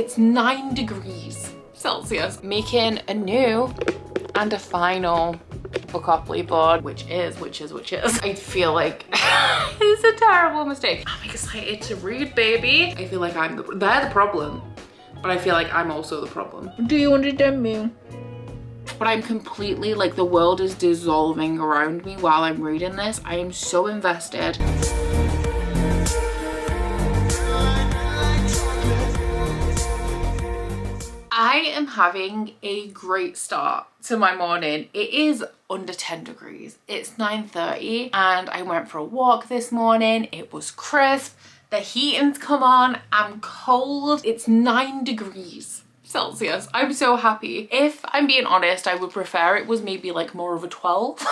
It's 9 degrees Celsius. Making a new and a final Bookopoly board, which is. I feel like it's a terrible mistake. I'm excited to read, baby. I feel like they're the problem, but I feel like I'm also the problem. Do you understand me? But I'm completely like, the world is dissolving around me while I'm reading this. I am so invested. I am having a great start to my morning. It is under 10 degrees. It's 9:30 and I went for a walk this morning. It was crisp. The heating's come on. I'm cold. It's 9 degrees Celsius. I'm so happy. If I'm being honest, I would prefer it was maybe like more of a 12,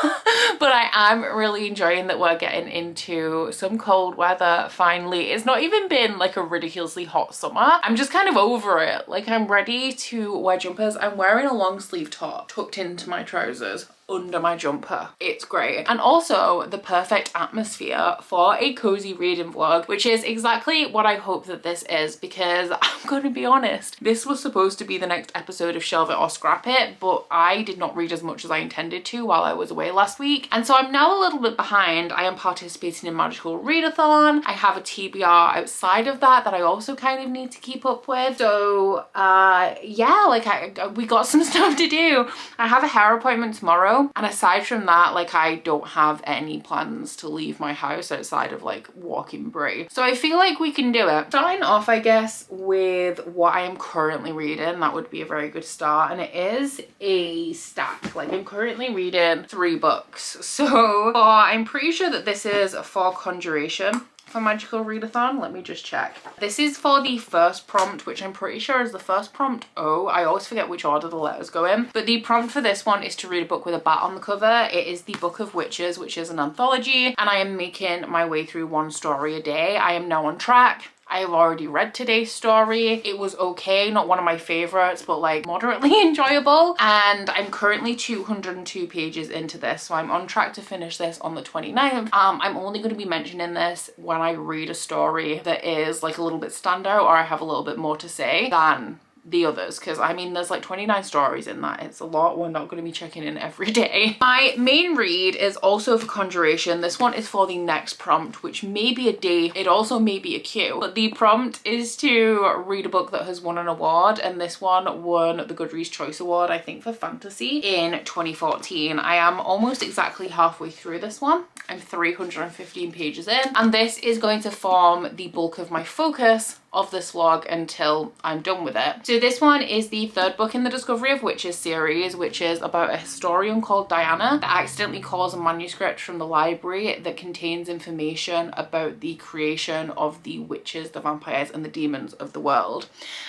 but I am really enjoying that we're getting into some cold weather finally. It's not even been like a ridiculously hot summer. I'm just kind of over it. Like, I'm ready to wear jumpers. I'm wearing a long sleeve top tucked into my trousers under my jumper. It's great. And also the perfect atmosphere for a cozy reading vlog, which is exactly what I hope that this is, because I'm gonna be honest, this was supposed to be the next episode of Shelve It or Scrap It, but I did not read as much as I intended to while I was away last week. And so I'm now a little bit behind. I am participating in Magical Readathon. I have a TBR outside of that I also kind of need to keep up with. So yeah, like we got some stuff to do. I have a hair appointment tomorrow. And aside from that, like, I don't have any plans to leave my house outside of like walking Brie. So I feel like we can do it. Starting off, I guess, with what I am currently reading, that would be a very good start. And it is a stack. Like, I'm currently reading 3 books. So I'm pretty sure that this is for Conjuration. For Magical Readathon, let me just check. This is for the first prompt, which I'm pretty sure is the first prompt O. I always forget which order the letters go in. But the prompt for this one is to read a book with a bat on the cover. It is the Book of Witches, which is an anthology, and I am making my way through 1 story a day. I am now on track. I have already read today's story. It was okay, not one of my favorites, but like moderately enjoyable. And I'm currently 202 pages into this, so I'm on track to finish this on the 29th. I'm only going to be mentioning this when I read a story that is like a little bit standout, or I have a little bit more to say than the others, because I mean, there's like 29 stories in that. It's a lot. We're not going to be checking in every day. My main read is also for Conjuration. This one is for the next prompt, which may be a D. It also may be a Q, but the prompt is to read a book that has won an award, and this one won the Goodreads Choice Award, I think, for fantasy in 2014. I am almost exactly halfway through this one. I'm 315 pages in, and this is going to form the bulk of my focus of this vlog until I'm done with it. So this one is the 3rd book in the Discovery of Witches series, which is about a historian called Diana that accidentally calls a manuscript from the library that contains information about the creation of the witches, the vampires, and the demons of the world.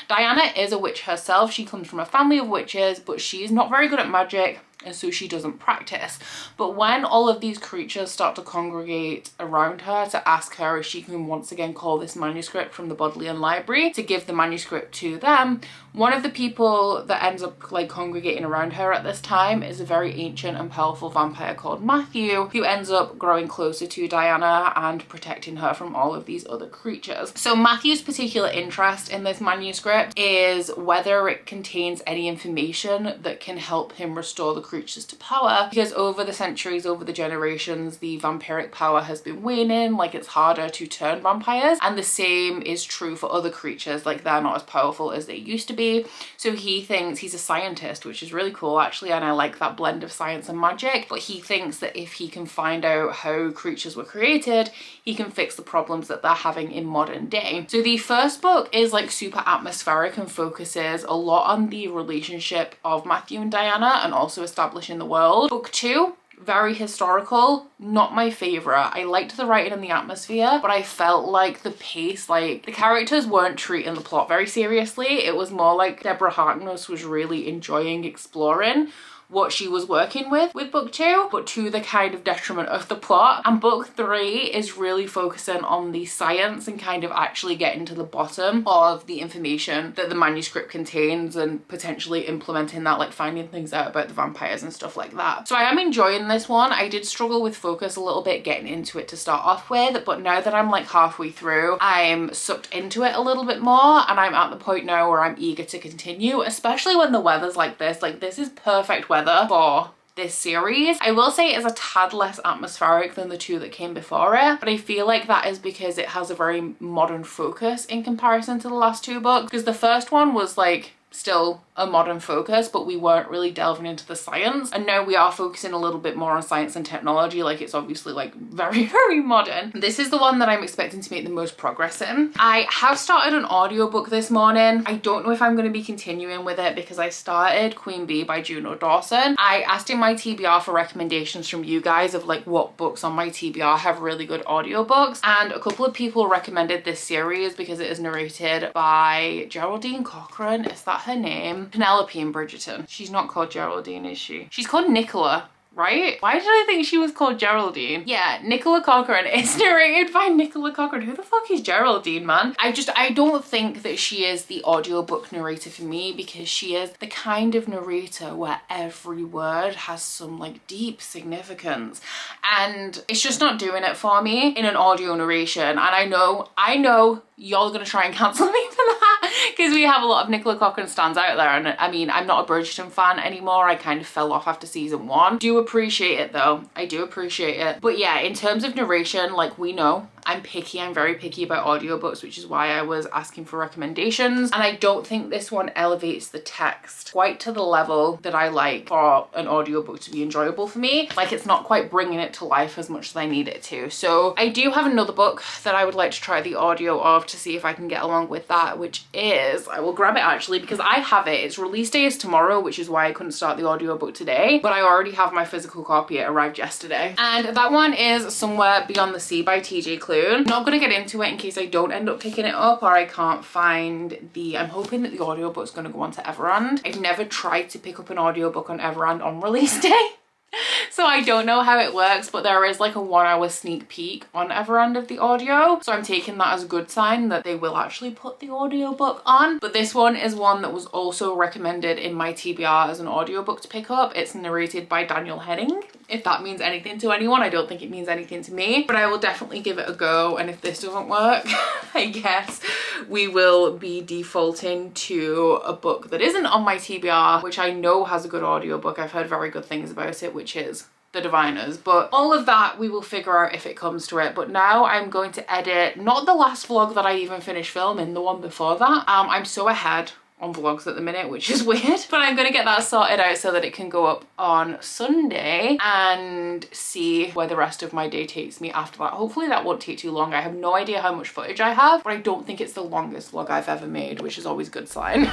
Diana is a witch herself. She comes from a family of witches, but she's not very good at magic, and so she doesn't practice. But when all of these creatures start to congregate around her to ask her if she can once again call this manuscript from the Bodleian Library to give the manuscript to them, one of the people that ends up like congregating around her at this time is a very ancient and powerful vampire called Matthew, who ends up growing closer to Diana and protecting her from all of these other creatures. So Matthew's particular interest in this manuscript is whether it contains any information that can help him restore the creatures to power, because over the centuries, over the generations, the vampiric power has been waning. Like, it's harder to turn vampires, and the same is true for other creatures. Like, they're not as powerful as they used to be. So he thinks, he's a scientist, which is really cool actually, and I like that blend of science and magic, but he thinks that if he can find out how creatures were created, he can fix the problems that they're having in modern day. So the first book is like super atmospheric and focuses a lot on the relationship of Matthew and Diana, and also establishing the world. Book 2, very historical, not my favorite. I liked the writing and the atmosphere, but I felt like the pace, like the characters weren't treating the plot very seriously. It was more like Deborah Harkness was really enjoying exploring what she was working with book 2, but to the kind of detriment of the plot. And book 3 is really focusing on the science and kind of actually getting to the bottom of the information that the manuscript contains and potentially implementing that, like finding things out about the vampires and stuff like that. So I am enjoying this one. I did struggle with focus a little bit getting into it to start off with, but now that I'm like halfway through, I'm sucked into it a little bit more, and I'm at the point now where I'm eager to continue, especially when the weather's like this. Like, this is perfect weather for this series. I will say it's a tad less atmospheric than the 2 that came before it, but I feel like that is because it has a very modern focus in comparison to the last 2 books, because the first one was like still a modern focus, but we weren't really delving into the science, and now we are focusing a little bit more on science and technology. Like, it's obviously like very, very modern. This is the one that I'm expecting to make the most progress in. I have started an audiobook this morning. I don't know if I'm going to be continuing with it because I started Queen Bee by Juno Dawson. I asked in my TBR for recommendations from you guys of like what books on my TBR have really good audiobooks, and a couple of people recommended this series because it is narrated by Geraldine Cochran. Is that her name? Penelope in Bridgerton. She's not called Geraldine, is she? She's called Nicola, right? Why did I think she was called Geraldine? Yeah, Nicola Cochran. It's narrated by Nicola Cochran. Who the fuck is Geraldine, man? I don't think that she is the audiobook narrator for me, because she is the kind of narrator where every word has some like deep significance, and it's just not doing it for me in an audio narration. And I know y'all are gonna try and cancel me for that, because we have a lot of Nicola Cochran stands out there, and I mean, I'm not a Bridgerton fan anymore. I kind of fell off after season 1. Do appreciate it though. I do appreciate it. But yeah, in terms of narration, like, we know I'm picky. I'm very picky about audiobooks, which is why I was asking for recommendations. And I don't think this one elevates the text quite to the level that I like for an audiobook to be enjoyable for me. Like, it's not quite bringing it to life as much as I need it to. So I do have another book that I would like to try the audio of to see if I can get along with that, which is, I will grab it actually because I have it. Its release day is tomorrow, which is why I couldn't start the audiobook today, but I already have my physical copy. It arrived yesterday. And that one is Somewhere Beyond the Sea by TJ Klune. I'm not going to get into it in case I don't end up picking it up or I can't find the... I'm hoping that the audiobook's going to go onto Everand. I've never tried to pick up an audiobook on Everand on release day. So I don't know how it works, but there is like a 1-hour sneak peek on Everand of the audio. So I'm taking that as a good sign that they will actually put the audiobook on. But this one is one that was also recommended in my TBR as an audiobook to pick up. It's narrated by Daniel Henning. If that means anything to anyone, I don't think it means anything to me, but I will definitely give it a go. And if this doesn't work, I guess we will be defaulting to a book that isn't on my TBR, which I know has a good audiobook. I've heard very good things about it, which is The Diviners. But all of that we will figure out if it comes to it. But now I'm going to edit, not the last vlog that I even finished filming, the one before that. I'm so ahead on vlogs at the minute, which is weird, but I'm gonna get that sorted out so that it can go up on Sunday and see where the rest of my day takes me after that. Hopefully that won't take too long. I have no idea how much footage I have, but I don't think it's the longest vlog I've ever made, which is always a good sign.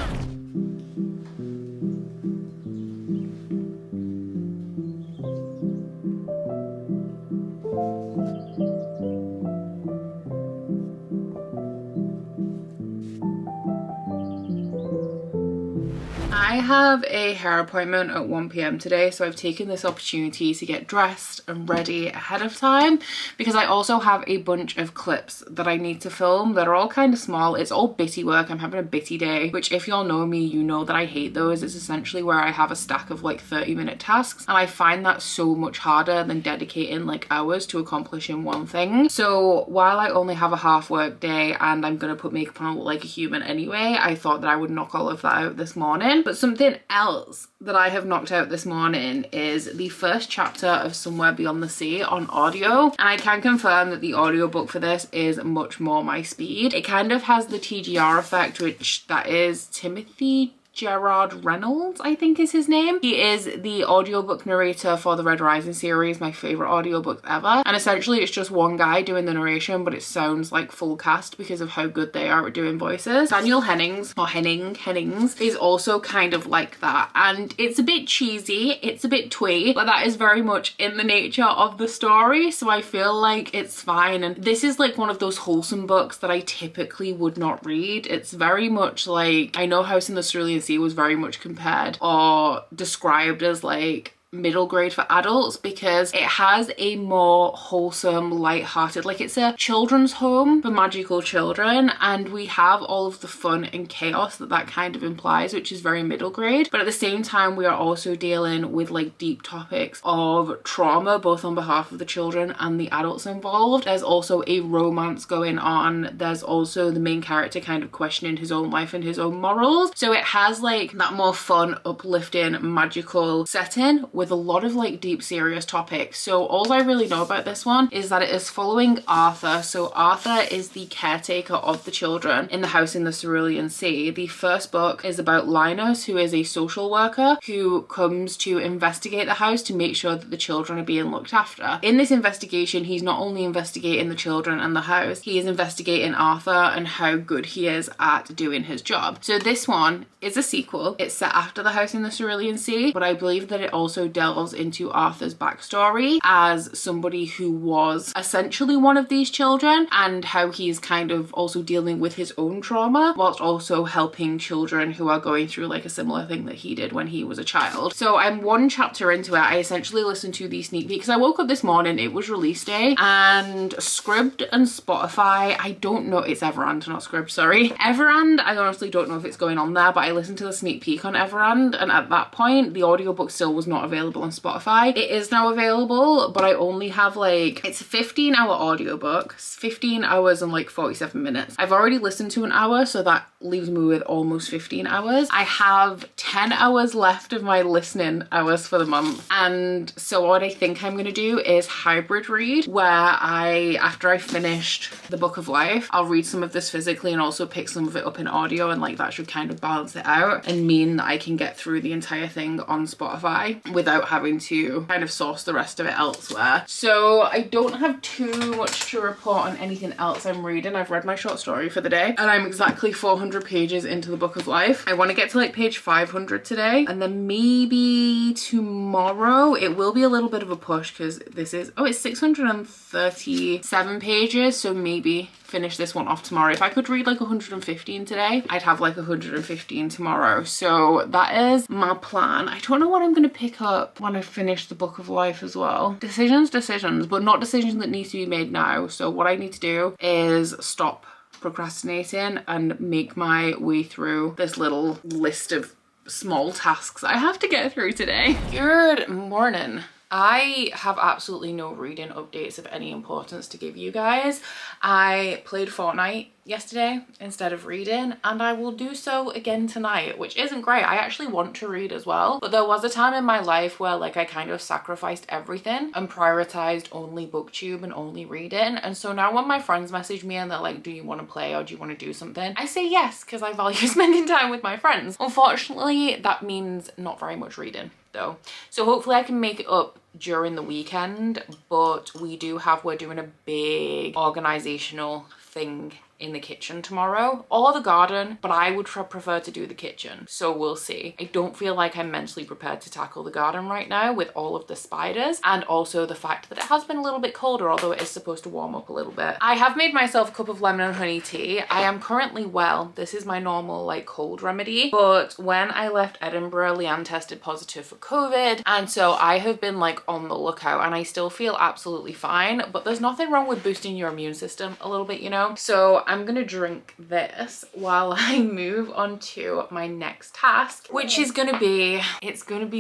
I have a hair appointment at 1 p.m. today, so I've taken this opportunity to get dressed and ready ahead of time because I also have a bunch of clips that I need to film that are all kind of small. It's all bitty work. I'm having a bitty day, which if y'all know me, you know that I hate those. It's essentially where I have a stack of like 30-minute tasks, and I find that so much harder than dedicating like hours to accomplishing one thing. So while I only have a half work day and I'm gonna put makeup on like a human anyway, I thought that I would knock all of that out this morning. But something else that I have knocked out this morning is the first chapter of Somewhere Beyond the Sea on audio, and I can confirm that the audiobook for this is much more my speed. It kind of has the TGR effect, which that is Timothy Gerard Reynolds, I think is his name. He is the audiobook narrator for the Red Rising series, my favorite audiobook ever. And essentially it's just one guy doing the narration, but it sounds like full cast because of how good they are at doing voices. Daniel Hennings, or Hennings, is also kind of like that. And it's a bit cheesy, it's a bit twee, but that is very much in the nature of the story. So I feel like it's fine. And this is like one of those wholesome books that I typically would not read. It's very much like, I know House in the Cerulean Sea was very much compared or described as like middle grade for adults, because it has a more wholesome, light-hearted, like it's a children's home for magical children, and we have all of the fun and chaos that that kind of implies, which is very middle grade. But at the same time, we are also dealing with like deep topics of trauma, both on behalf of the children and the adults involved. There's also a romance going on. There's also the main character kind of questioning his own life and his own morals. So it has like that more fun, uplifting, magical setting with a lot of like deep, serious topics. So all I really know about this one is that it is following Arthur. So Arthur is the caretaker of the children in the house in the Cerulean Sea. The first book is about Linus, who is a social worker who comes to investigate the house to make sure that the children are being looked after. In this investigation, he's not only investigating the children and the house, he is investigating Arthur and how good he is at doing his job. So this one is a sequel. It's set after the house in the Cerulean Sea, but I believe that it also delves into Arthur's backstory as somebody who was essentially one of these children, and how he's kind of also dealing with his own trauma whilst also helping children who are going through like a similar thing that he did when he was a child. So I'm one chapter into it. I essentially listened to the sneak peek because I woke up this morning, it was release day, and Scribd and Spotify, I don't know, it's Everand, not Scribd, sorry. Everand, I honestly don't know if it's going on there, but I listened to the sneak peek on Everand, and at that point the audiobook still was not available on Spotify. It is now available, but I only have like, it's a 15-hour audiobook, 15 hours and like 47 minutes. I've already listened to an hour, so that leaves me with almost 15 hours. I have 10 hours left of my listening hours for the month, and so what I think I'm gonna do is hybrid read, where after I finished the Book of Life, I'll read some of this physically and also pick some of it up in audio, and like that should kind of balance it out and mean that I can get through the entire thing on Spotify without having to kind of source the rest of it elsewhere. So I don't have too much to report on anything else I'm reading. I've read my short story for the day, and I'm exactly 400 pages into the Book of Life. I want to get to like page 500 today, and then maybe tomorrow it will be a little bit of a push because this is, oh, it's 637 pages, so maybe finish this one off tomorrow. If I could read like 115 today, I'd have like 115 tomorrow. So that is my plan. I don't know what I'm going to pick up when I finish the Book of Life as well. Decisions, but not decisions that need to be made now. So what I need to do is stop procrastinating and make my way through this little list of small tasks I have to get through today. Good morning. I have absolutely no reading updates of any importance to give you guys. I played Fortnite yesterday instead of reading, and I will do so again tonight, which isn't great. I actually want to read as well, but there was a time in my life where like I kind of sacrificed everything and prioritized only booktube and only reading. And so now when my friends message me and they're like, do you want to play or do you want to do something, I say yes, because I value spending time with my friends. Unfortunately, that means not very much reading though. So hopefully I can make it up during the weekend, but we're doing a big organizational thing in the kitchen tomorrow, or the garden, but I would prefer to do the kitchen, so we'll see. I don't feel like I'm mentally prepared to tackle the garden right now with all of the spiders, and also the fact that it has been a little bit colder, although it is supposed to warm up a little bit. I have made myself a cup of lemon and honey tea. I am currently well. This is my normal like cold remedy, but when I left Edinburgh, Leanne tested positive for COVID, and so I have been like on the lookout, and I still feel absolutely fine, but there's nothing wrong with boosting your immune system a little bit, you know? So I'm gonna drink this while I move on to my next task, which is gonna be,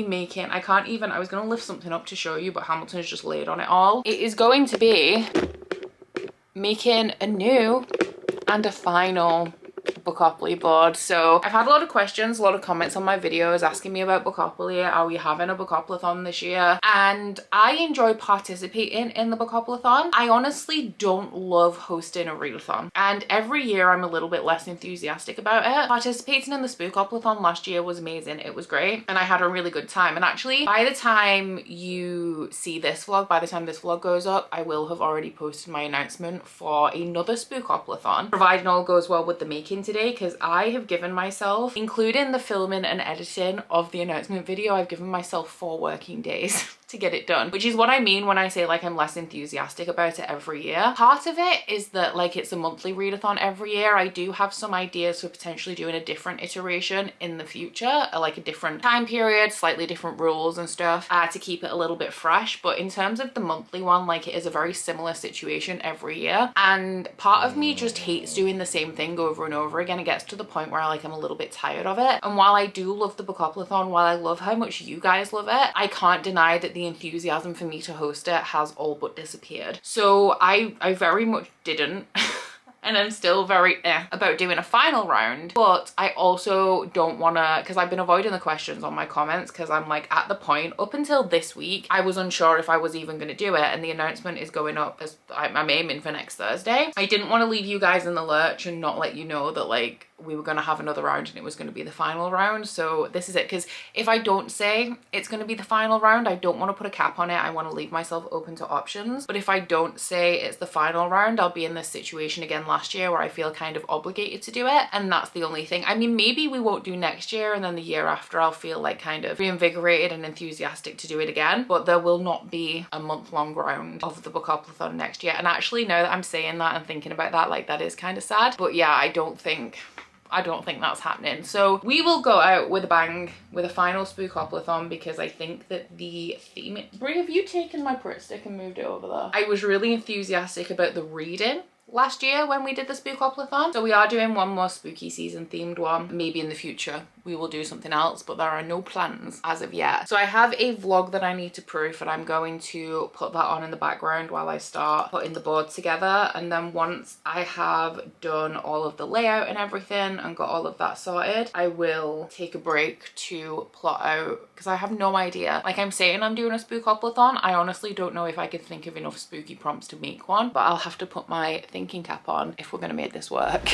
making, I was gonna lift something up to show you, but Hamilton's just laid on it all. It is going to be making a new and a final Bookopoly board. So I've had a lot of questions, a lot of comments on my videos asking me about Bookopoly. Are we having a Bookopoly-thon this year? And I enjoy participating in the Bookopoly-thon. I honestly don't love hosting a readathon, and every year I'm a little bit less enthusiastic about it. Participating in the Spookopoly-thon last year was amazing. It was great and I had a really good time. And actually, by the time you see this vlog, by the time this vlog goes up, I will have already posted my announcement for another Spookopoly-thon, providing all goes well with the making today, because I have given myself, including the filming and editing of the announcement video, I've given myself 4 working days. to get it done, which is what I mean when I say like I'm less enthusiastic about it every year. Part of it is that like it's a monthly readathon every year. I do have some ideas for potentially doing a different iteration in the future, like a different time period, slightly different rules and stuff, to keep it a little bit fresh. But in terms of the monthly one, like it is a very similar situation every year, and part of me just hates doing the same thing over and over again. It gets to the point where like I'm a little bit tired of it. And while I do love the Bookopoly, while I love how much you guys love it, I can't deny that the enthusiasm for me to host it has all but disappeared. So I very much didn't and I'm still very about doing a final round, but I also don't want to, because I've been avoiding the questions on my comments because I'm like at the point, up until this week I was unsure if I was even going to do it, and the announcement is going up as I'm aiming for next Thursday. I didn't want to leave you guys in the lurch and not let you know that like we were going to have another round and it was going to be the final round. So this is it, because if I don't say it's going to be the final round, I don't want to put a cap on it. I want to leave myself open to options. But if I don't say it's the final round, I'll be in this situation again last year where I feel kind of obligated to do it, and that's the only thing. I mean, maybe we won't do next year, and then the year after I'll feel like kind of reinvigorated and enthusiastic to do it again, but there will not be a month-long round of the Bookopoly next year. And actually, now that I'm saying that and thinking about that, like that is kind of sad. But yeah, I don't think that's happening. So we will go out with a bang with a final Spookopoly, because I think that the theme... Brie, have you taken my Pritt stick and moved it over there? I was really enthusiastic about the reading last year when we did the Spookopoly, so we are doing one more spooky season themed one. Maybe in the future we will do something else, but there are no plans as of yet. So I have a vlog that I need to proof, and I'm going to put that on in the background while I start putting the board together. And then once I have done all of the layout and everything and got all of that sorted, I will take a break to plot out, because I have no idea. Like I'm saying I'm doing a Spookopoly, I honestly don't know if I could think of enough spooky prompts to make one, but I'll have to put my thinking cap on if we're gonna make this work.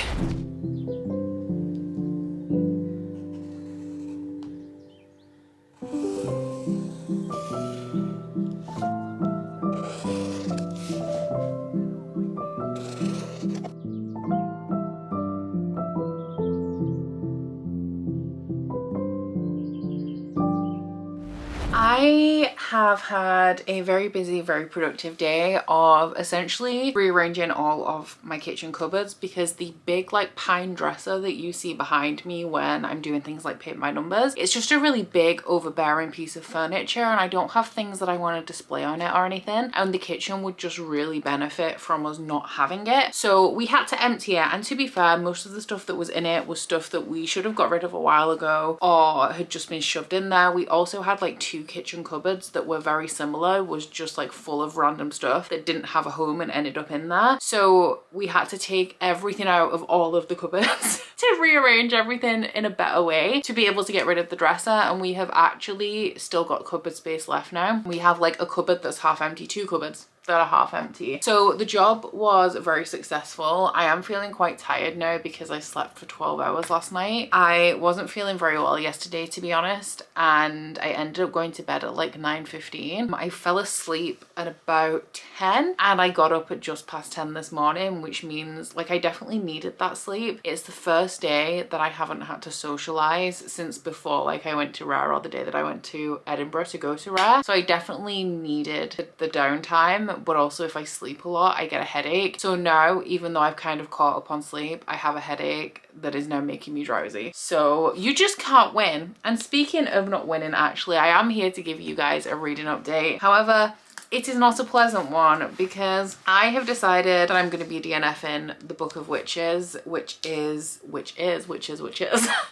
I have had a very busy, very productive day of essentially rearranging all of my kitchen cupboards, because the big like pine dresser that you see behind me when I'm doing things like paint by numbers, it's just a really big overbearing piece of furniture, and I don't have things that I want to display on it or anything, and the kitchen would just really benefit from us not having it. So we had to empty it, and to be fair, most of the stuff that was in it was stuff that we should have got rid of a while ago or had just been shoved in there. We also had like 2 kitchen cupboards that were very similar, was just like full of random stuff that didn't have a home and ended up in there. So we had to take everything out of all of the cupboards to rearrange everything in a better way to be able to get rid of the dresser. And we have actually still got cupboard space left now. We have like a cupboard that's half empty, 2 cupboards that are half empty. So the job was very successful. I am feeling quite tired now because I slept for 12 hours last night. I wasn't feeling very well yesterday, to be honest, and I ended up going to bed at like 9:15. I fell asleep at about 10 and I got up at just past 10 this morning, which means like I definitely needed that sleep. It's the first day that I haven't had to socialize since before like I went to Rare, or the day that I went to Edinburgh to go to Rare. So I definitely needed the downtime, but also if I sleep a lot I get a headache. So now, even though I've kind of caught up on sleep, I have a headache that is now making me drowsy. So you just can't win. And speaking of not winning, actually I am here to give you guys a reading update. However, it is not a pleasant one, because I have decided that I'm going to be DNFing the Book of Witches, which is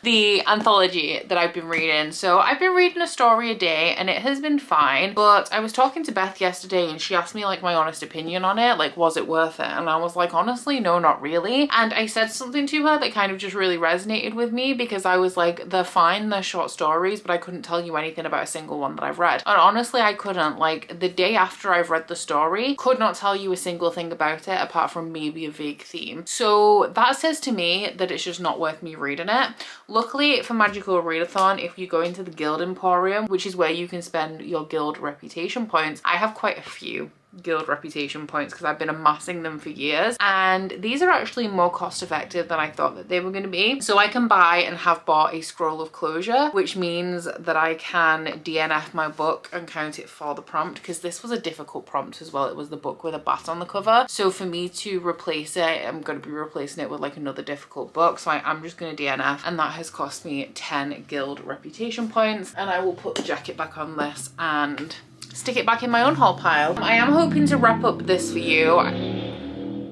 the anthology that I've been reading. So I've been reading a story a day and it has been fine, but I was talking to Beth yesterday and she asked me like my honest opinion on it, like was it worth it? And I was like, honestly, no, not really. And I said something to her that kind of just really resonated with me, because I was like, they're fine, they're short stories, but I couldn't tell you anything about a single one that I've read. And honestly, I couldn't. Like the day after I've read the story, could not tell you a single thing about it apart from maybe a vague theme. So that says to me that it's just not worth me reading it. Luckily for Magical Readathon, if you go into the Guild Emporium, which is where you can spend your guild reputation points, I have quite a few guild reputation points because I've been amassing them for years, and these are actually more cost effective than I thought that they were going to be. So I can buy and have bought a scroll of closure, which means that I can DNF my book and count it for the prompt, because this was a difficult prompt as well. It was the book with a bat on the cover, so for me to replace it, I'm going to be replacing it with like another difficult book, so I'm just going to DNF, and that has cost me 10 guild reputation points. And I will put the jacket back on this and stick it back in my own haul pile. I am hoping to wrap up this for you.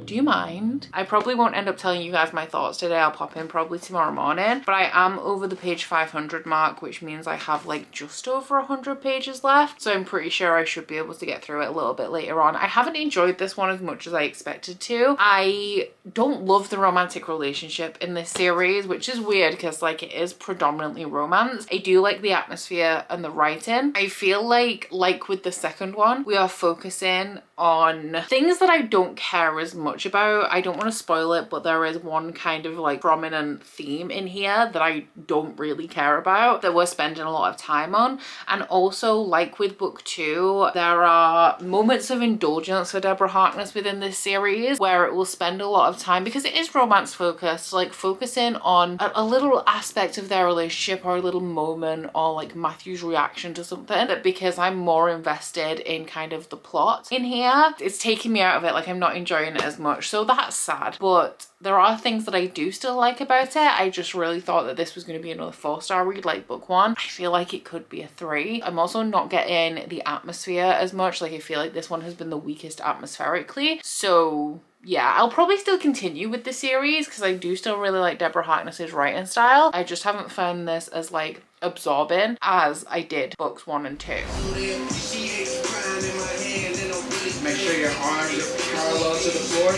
Do you mind? I probably won't end up telling you guys my thoughts today. I'll pop in probably tomorrow morning, but I am over the page 500 mark, which means I have like just over 100 pages left. So I'm pretty sure I should be able to get through it a little bit later on. I haven't enjoyed this one as much as I expected to. I don't love the romantic relationship in this series, which is weird because like it is predominantly romance. I do like the atmosphere and the writing. I feel like with the second one, we are focusing on things that I don't care as much about. I don't want to spoil it, but there is one kind of like prominent theme in here that I don't really care about that we're spending a lot of time on. And also, like with book 2, there are moments of indulgence for Deborah Harkness within this series where it will spend a lot of time, because it is romance focused, like focusing on a little aspect of their relationship or a little moment, or like Matthew's reaction to something, that because I'm more invested in kind of the plot in here, it's taking me out of it. Like I'm not enjoying it as much, so that's sad. But there are things that I do still like about it. I just really thought that this was going to be another 4-star read like book 1. I feel like it could be a 3. I'm also not getting the atmosphere as much. Like I feel like this one has been the weakest atmospherically. So yeah, I'll probably still continue with the series because I do still really like Deborah Harkness's writing style. I just haven't found this as like absorbing as I did books 1 and 2. Make sure your arms are parallel to the floor.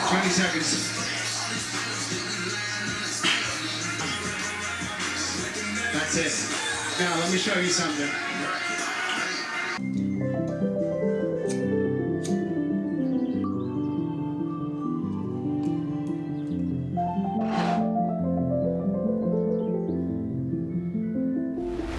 20 seconds. That's it. Now let me show you something.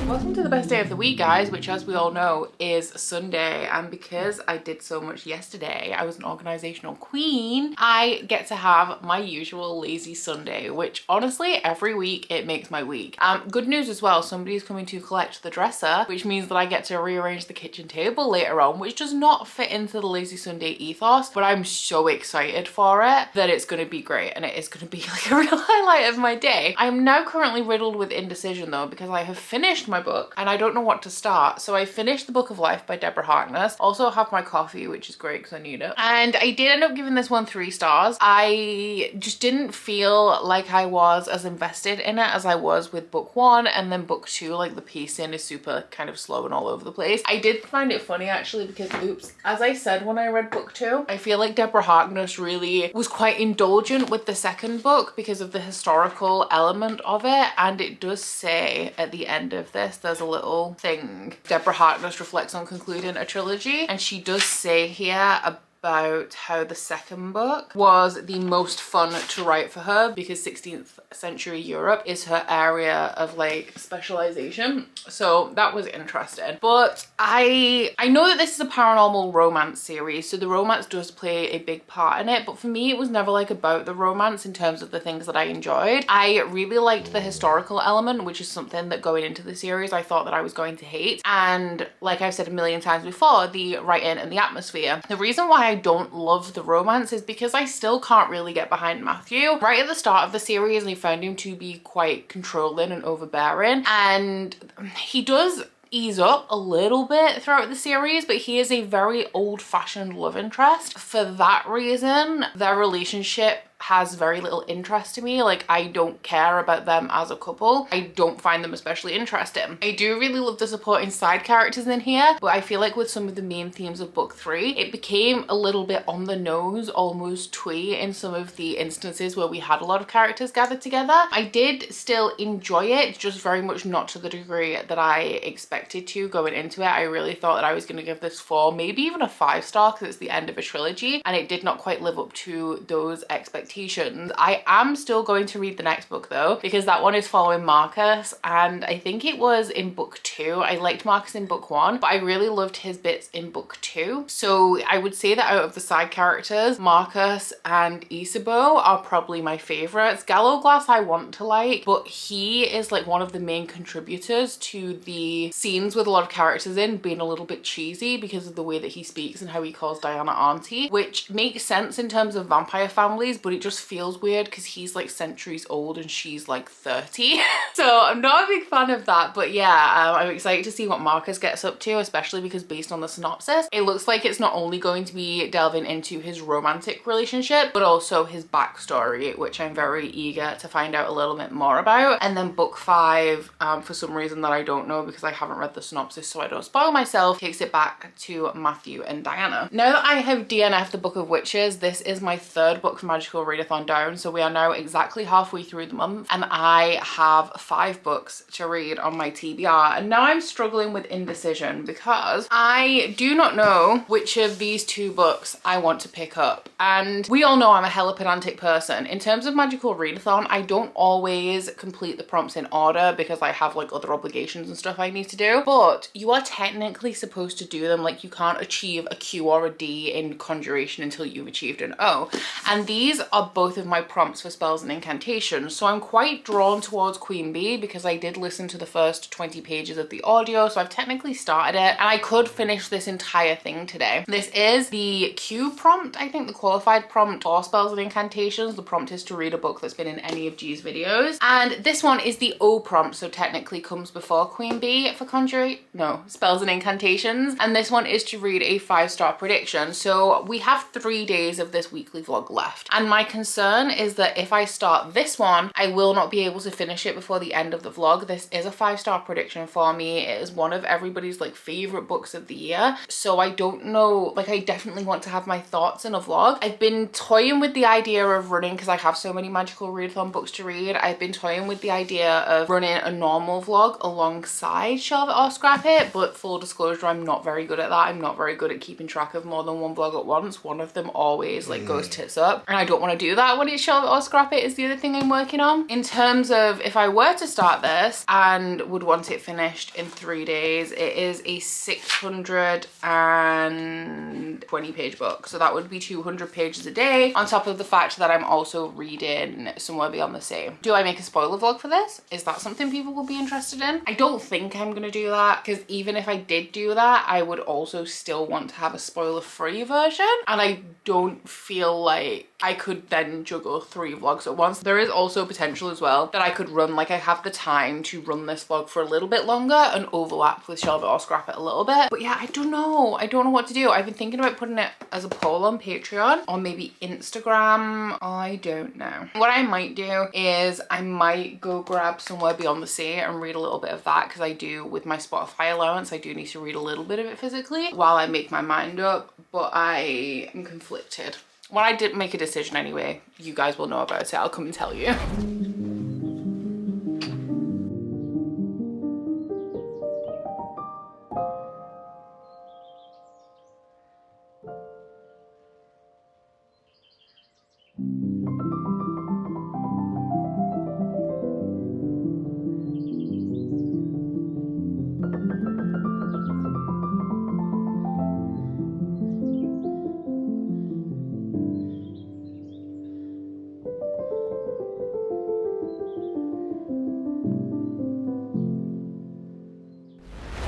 Welcome to the best day of the week, guys, which as we all know is Sunday. And because I did so much yesterday, I was an organizational queen, I get to have my usual lazy Sunday, which honestly every week it makes my week. Good news as well, somebody's coming to collect the dresser, which means that I get to rearrange the kitchen table later on, which does not fit into the lazy Sunday ethos, but I'm so excited for it that it's going to be great, and it is going to be like a real highlight of my day. I'm now currently riddled with indecision though, because I have finished my book and I don't know what to start. So I finished The Book of Life by Deborah Harkness. Also have my coffee, which is great because I need it. And I did end up giving this one 3 stars. I just didn't feel like I was as invested in it as I was with book 1, and then book 2, like the pacing is super kind of slow and all over the place. I did find it funny actually because, oops, as I said when I read book 2, I feel like Deborah Harkness really was quite indulgent with the second book because of the historical element of it. And it does say at the end of this, there's a little thing. Deborah Harkness reflects on concluding a trilogy, and she does say here about how the second book was the most fun to write for her because 16th century Europe is her area of like specialization. So that was interesting. But I know that this is a paranormal romance series, so the romance does play a big part in it, but for me it was never like about the romance in terms of the things that I enjoyed. I really liked the historical element, which is something that going into the series I thought that I was going to hate. And like I've said a million times before, the writing and the atmosphere. The reason why I don't love the romance is because I still can't really get behind Matthew. Right at the start of the series, I found him to be quite controlling and overbearing, and he does ease up a little bit throughout the series, but he is a very old-fashioned love interest. For that reason, their relationship has very little interest to me. Like, I don't care about them as a couple. I don't find them especially interesting. I do really love the supporting side characters in here, but I feel like with some of the main themes of book 3, it became a little bit on the nose, almost twee in some of the instances where we had a lot of characters gathered together. I did still enjoy it, just very much not to the degree that I expected to going into it. I really thought that I was going to give this 4, maybe even a 5-star, because it's the end of a trilogy, and it did not quite live up to those expectations. expectations. I am still going to read the next book though, because that one is following Marcus, and I think it was in book 2. I liked Marcus in book 1, but I really loved his bits in book 2. So I would say that out of the side characters, Marcus and Isabeau are probably my favorites. Gallowglass I want to like, but he is like one of the main contributors to the scenes with a lot of characters in being a little bit cheesy because of the way that he speaks and how he calls Diana auntie, which makes sense in terms of vampire families, but it just feels weird because he's like centuries old and she's like 30. So I'm not a big fan of that, but yeah, I'm excited to see what Marcus gets up to, especially because based on the synopsis, it looks like it's not only going to be delving into his romantic relationship, but also his backstory, which I'm very eager to find out a little bit more about. And then book 5, for some reason that I don't know because I haven't read the synopsis so I don't spoil myself, takes it back to Matthew and Diana. Now that I have DNF'd the Book of Witches, this is my 3rd book for Magical Readathon down, so we are now exactly halfway through the month and I have 5 books to read on my TBR, and now I'm struggling with indecision because I do not know which of these 2 books I want to pick up. And we all know I'm a hella pedantic person. In terms of Magical Readathon, I don't always complete the prompts in order because I have like other obligations and stuff I need to do, but you are technically supposed to do them. Like, you can't achieve a Q or a D in Conjuration until you've achieved an O, and these are both of my prompts for spells and incantations, so I'm quite drawn towards Queen Bee because I did listen to the first 20 pages of the audio, so I've technically started it and I could finish this entire thing today. This is the Q prompt, I think the qualified prompt for spells and incantations. The prompt is to read a book that's been in any of G's videos, and this one is the O prompt, so technically comes before Queen Bee for spells and incantations, and this one is to read a 5-star prediction. So we have 3 days of this weekly vlog left, and my concern is that if I start this one, I will not be able to finish it before the end of the vlog. This is a 5-star prediction for me. It is one of everybody's like favorite books of the year, so I don't know, like I definitely want to have my thoughts in a vlog. I've been toying with the idea of running, because I have so many Magical Readathon books to read, I've been toying with the idea of running a normal vlog alongside Shelve It or Scrap It, but full disclosure, I'm not very good at that. I'm not very good at keeping track of more than one vlog at once. One of them always like goes tits up, and I don't want to do that when it's Shelve It or Scrap It is the other thing I'm working on. In terms of if I were to start this and would want it finished in 3 days, it is a 620 page book, so that would be 200 pages a day, on top of the fact that I'm also reading Somewhere Beyond the Sea. Do I make a spoiler vlog for this? Is that something people will be interested in? I don't think I'm gonna do that, because even if I did do that, I would also still want to have a spoiler free version, and I don't feel like I could then juggle 3 vlogs at once. There is also potential as well that I could run, like I have the time to run this vlog for a little bit longer and overlap with Shelve It or Scrap It a little bit. But yeah, I don't know what to do. I've been thinking about putting it as a poll on Patreon or maybe Instagram. I don't know. What I might do is I might go grab Somewhere Beyond the Sea and read a little bit of that, because I do, with my Spotify allowance, I do need to read a little bit of it physically while I make my mind up, but I am conflicted. When I did make a decision anyway, you guys will know about it. I'll come and tell you.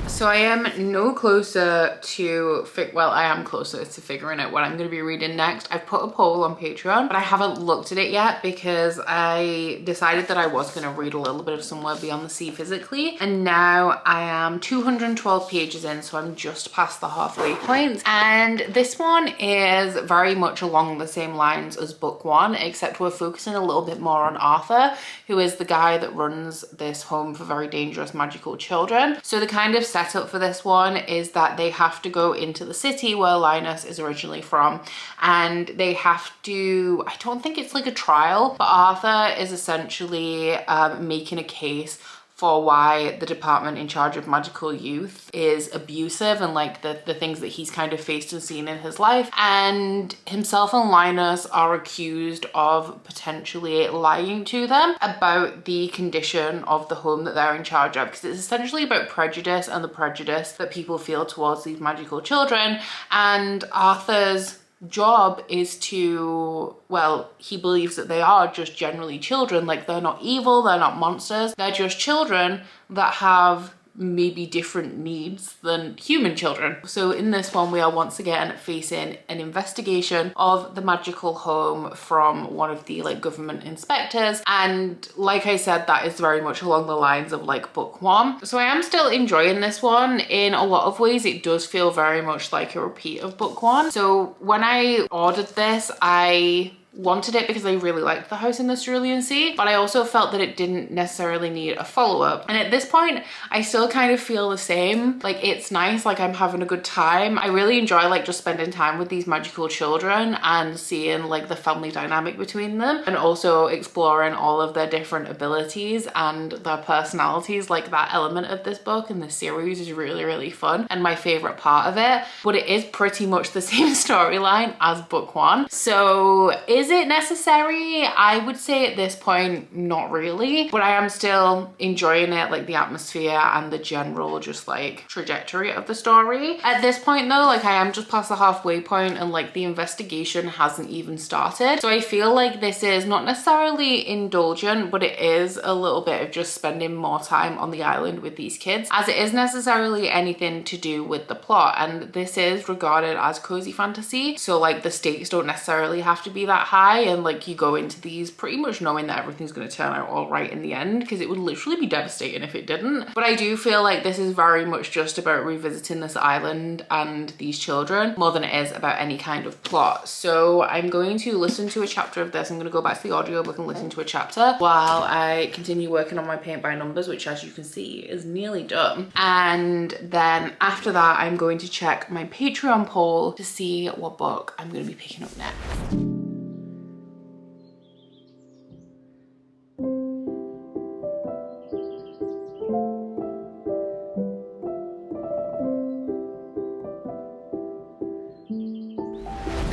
So I am no closer to, I am closer to figuring out what I'm going to be reading next. I've put a poll on Patreon, but I haven't looked at it yet because I decided that I was going to read a little bit of Somewhere Beyond the Sea physically. And now I am 212 pages in, so I'm just past the halfway point. And this one is very much along the same lines as book 1, except we're focusing a little bit more on Arthur, who is the guy that runs this home for very dangerous magical children. So the kind of setup for this one is that they have to go into the city where Linus is originally from, and they have to, I don't think it's like a trial, but Arthur is essentially making a case for why the department in charge of magical youth is abusive and like the things that he's kind of faced and seen in his life. And himself and Linus are accused of potentially lying to them about the condition of the home that they're in charge of, because it's essentially about prejudice and the prejudice that people feel towards these magical children. And Arthur's job is to, well, he believes that they are just generally children. Like, they're not evil, they're not monsters, they're just children that have maybe different needs than human children. So in this one, we are once again facing an investigation of the magical home from one of the like government inspectors. And like I said, that is very much along the lines of like book one. So I am still enjoying this one. In a lot of ways, it does feel very much like a repeat of book one. So when I ordered this, I wanted it because I really liked The House in the Cerulean Sea, but I also felt that it didn't necessarily need a follow-up. And at this point, I still kind of feel the same. Like, it's nice, like I'm having a good time. I really enjoy like just spending time with these magical children and seeing like the family dynamic between them, and also exploring all of their different abilities and their personalities. Like, that element of this book and this series is really, really fun and my favorite part of it. But it is pretty much the same storyline as book one. So is it necessary? I would say at this point, not really, but I am still enjoying it, like the atmosphere and the general just like trajectory of the story. At this point though, like I am just past the halfway point and like the investigation hasn't even started. So I feel like this is not necessarily indulgent, but it is a little bit of just spending more time on the island with these kids, as it is necessarily anything to do with the plot. And this is regarded as cozy fantasy, so like the stakes don't necessarily have to be that high, and like you go into these pretty much knowing that everything's going to turn out all right in the end, because it would literally be devastating if it didn't. But I do feel like this is very much just about revisiting this island and these children more than it is about any kind of plot. So I'm going to listen to a chapter of this. I'm going to go back to the audiobook and listen to a chapter while I continue working on my paint by numbers, which as you can see is nearly done. And then after that, I'm going to check my Patreon poll to see what book I'm going to be picking up next.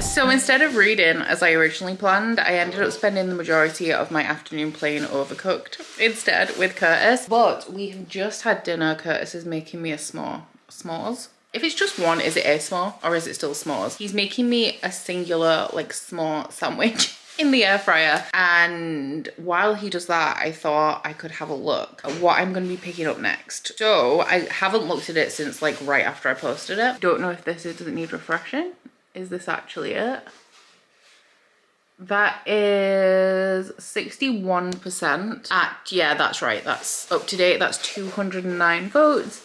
So instead of reading as I originally planned, I ended up spending the majority of my afternoon playing Overcooked instead with Curtis. But we have just had dinner. Curtis is making me a s'mores. If it's just one, is it a s'more or is it still s'mores? He's making me a singular like s'more sandwich in the air fryer. And while he does that, I thought I could have a look at what I'm going to be picking up next. So I haven't looked at it since like right after I posted it. Don't know if this doesn't need refreshing. Is this actually it? That is 61%. Yeah, that's right. That's up to date. That's 209 votes,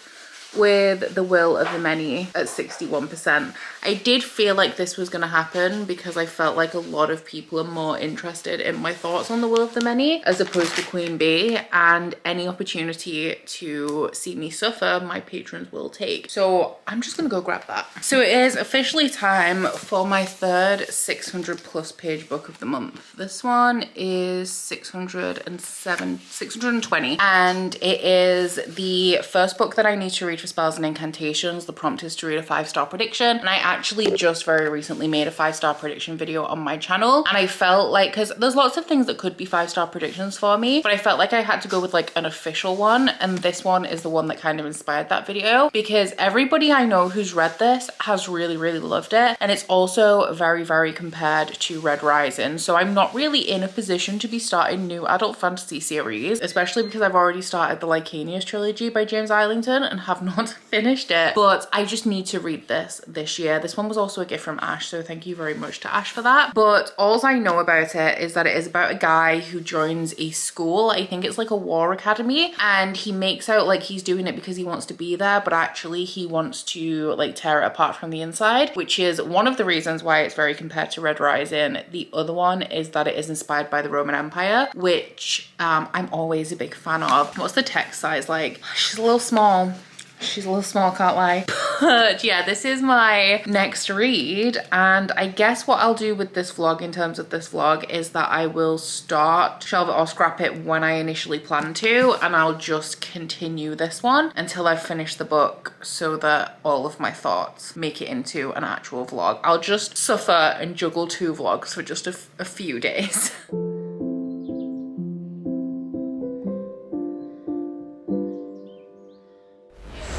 with The Will of the Many at 61%. I did feel like this was going to happen because I felt like a lot of people are more interested in my thoughts on The Will of the Many as opposed to Queen Bee, and any opportunity to see me suffer, my patrons will take. So I'm just going to go grab that. So it is officially time for my third 600+ page book of the month. This one is 620, and it is the first book that I need to read for spells and incantations. The prompt is to read a 5-star prediction, and I actually just very recently made a 5-star prediction video on my channel, and I felt like, because there's lots of things that could be 5-star predictions for me, but I felt like I had to go with like an official one, and this one is the one that kind of inspired that video, because everybody I know who's read this has really, really loved it, and it's also very, very compared to Red Rising. So I'm not really in a position to be starting new adult fantasy series, especially because I've already started the Lycanius trilogy by James Islington and have not finished it, but I just need to read this year. This one was also a gift from Ash, so thank you very much to Ash for that. But all I know about it is that it is about a guy who joins a school. I think it's like a war academy, and he makes out like he's doing it because he wants to be there, but actually he wants to like tear it apart from the inside, which is one of the reasons why it's very compared to Red Rising. The other one is that it is inspired by the Roman Empire, which I'm always a big fan of. What's the text size like? She's a little small. She's a little small, can't lie. But yeah, this is my next read, and I guess what I'll do with this vlog in terms of this vlog is that I will start, shelve it or scrap it when I initially planned to, and I'll just continue this one until I've finished the book so that all of my thoughts make it into an actual vlog. I'll just suffer and juggle 2 vlogs for just a few days.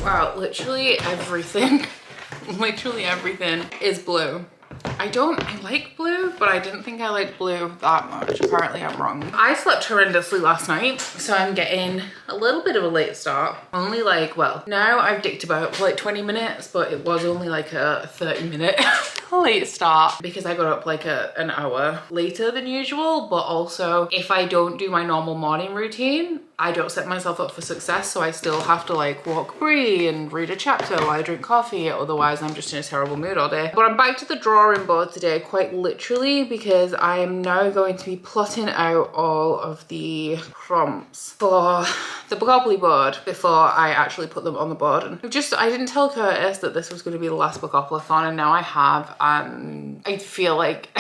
Wow, literally everything is blue. I like blue, but I didn't think I liked blue that much. Apparently I'm wrong. I slept horrendously last night, so I'm getting a little bit of a late start. Only like, well, now I've dicked about for like 20 minutes, but it was only like a 30-minute late start because I got up like an hour later than usual. But also, if I don't do my normal morning routine, I don't set myself up for success, so I still have to like walk Brie and read a chapter while I drink coffee, otherwise I'm just in a terrible mood all day. But I'm back to the drawing board today, quite literally, because I am now going to be plotting out all of the prompts for the Bookopoly board before I actually put them on the board. And I didn't tell Curtis that this was going to be the last Bookopoly-thon, and now I have, and I feel like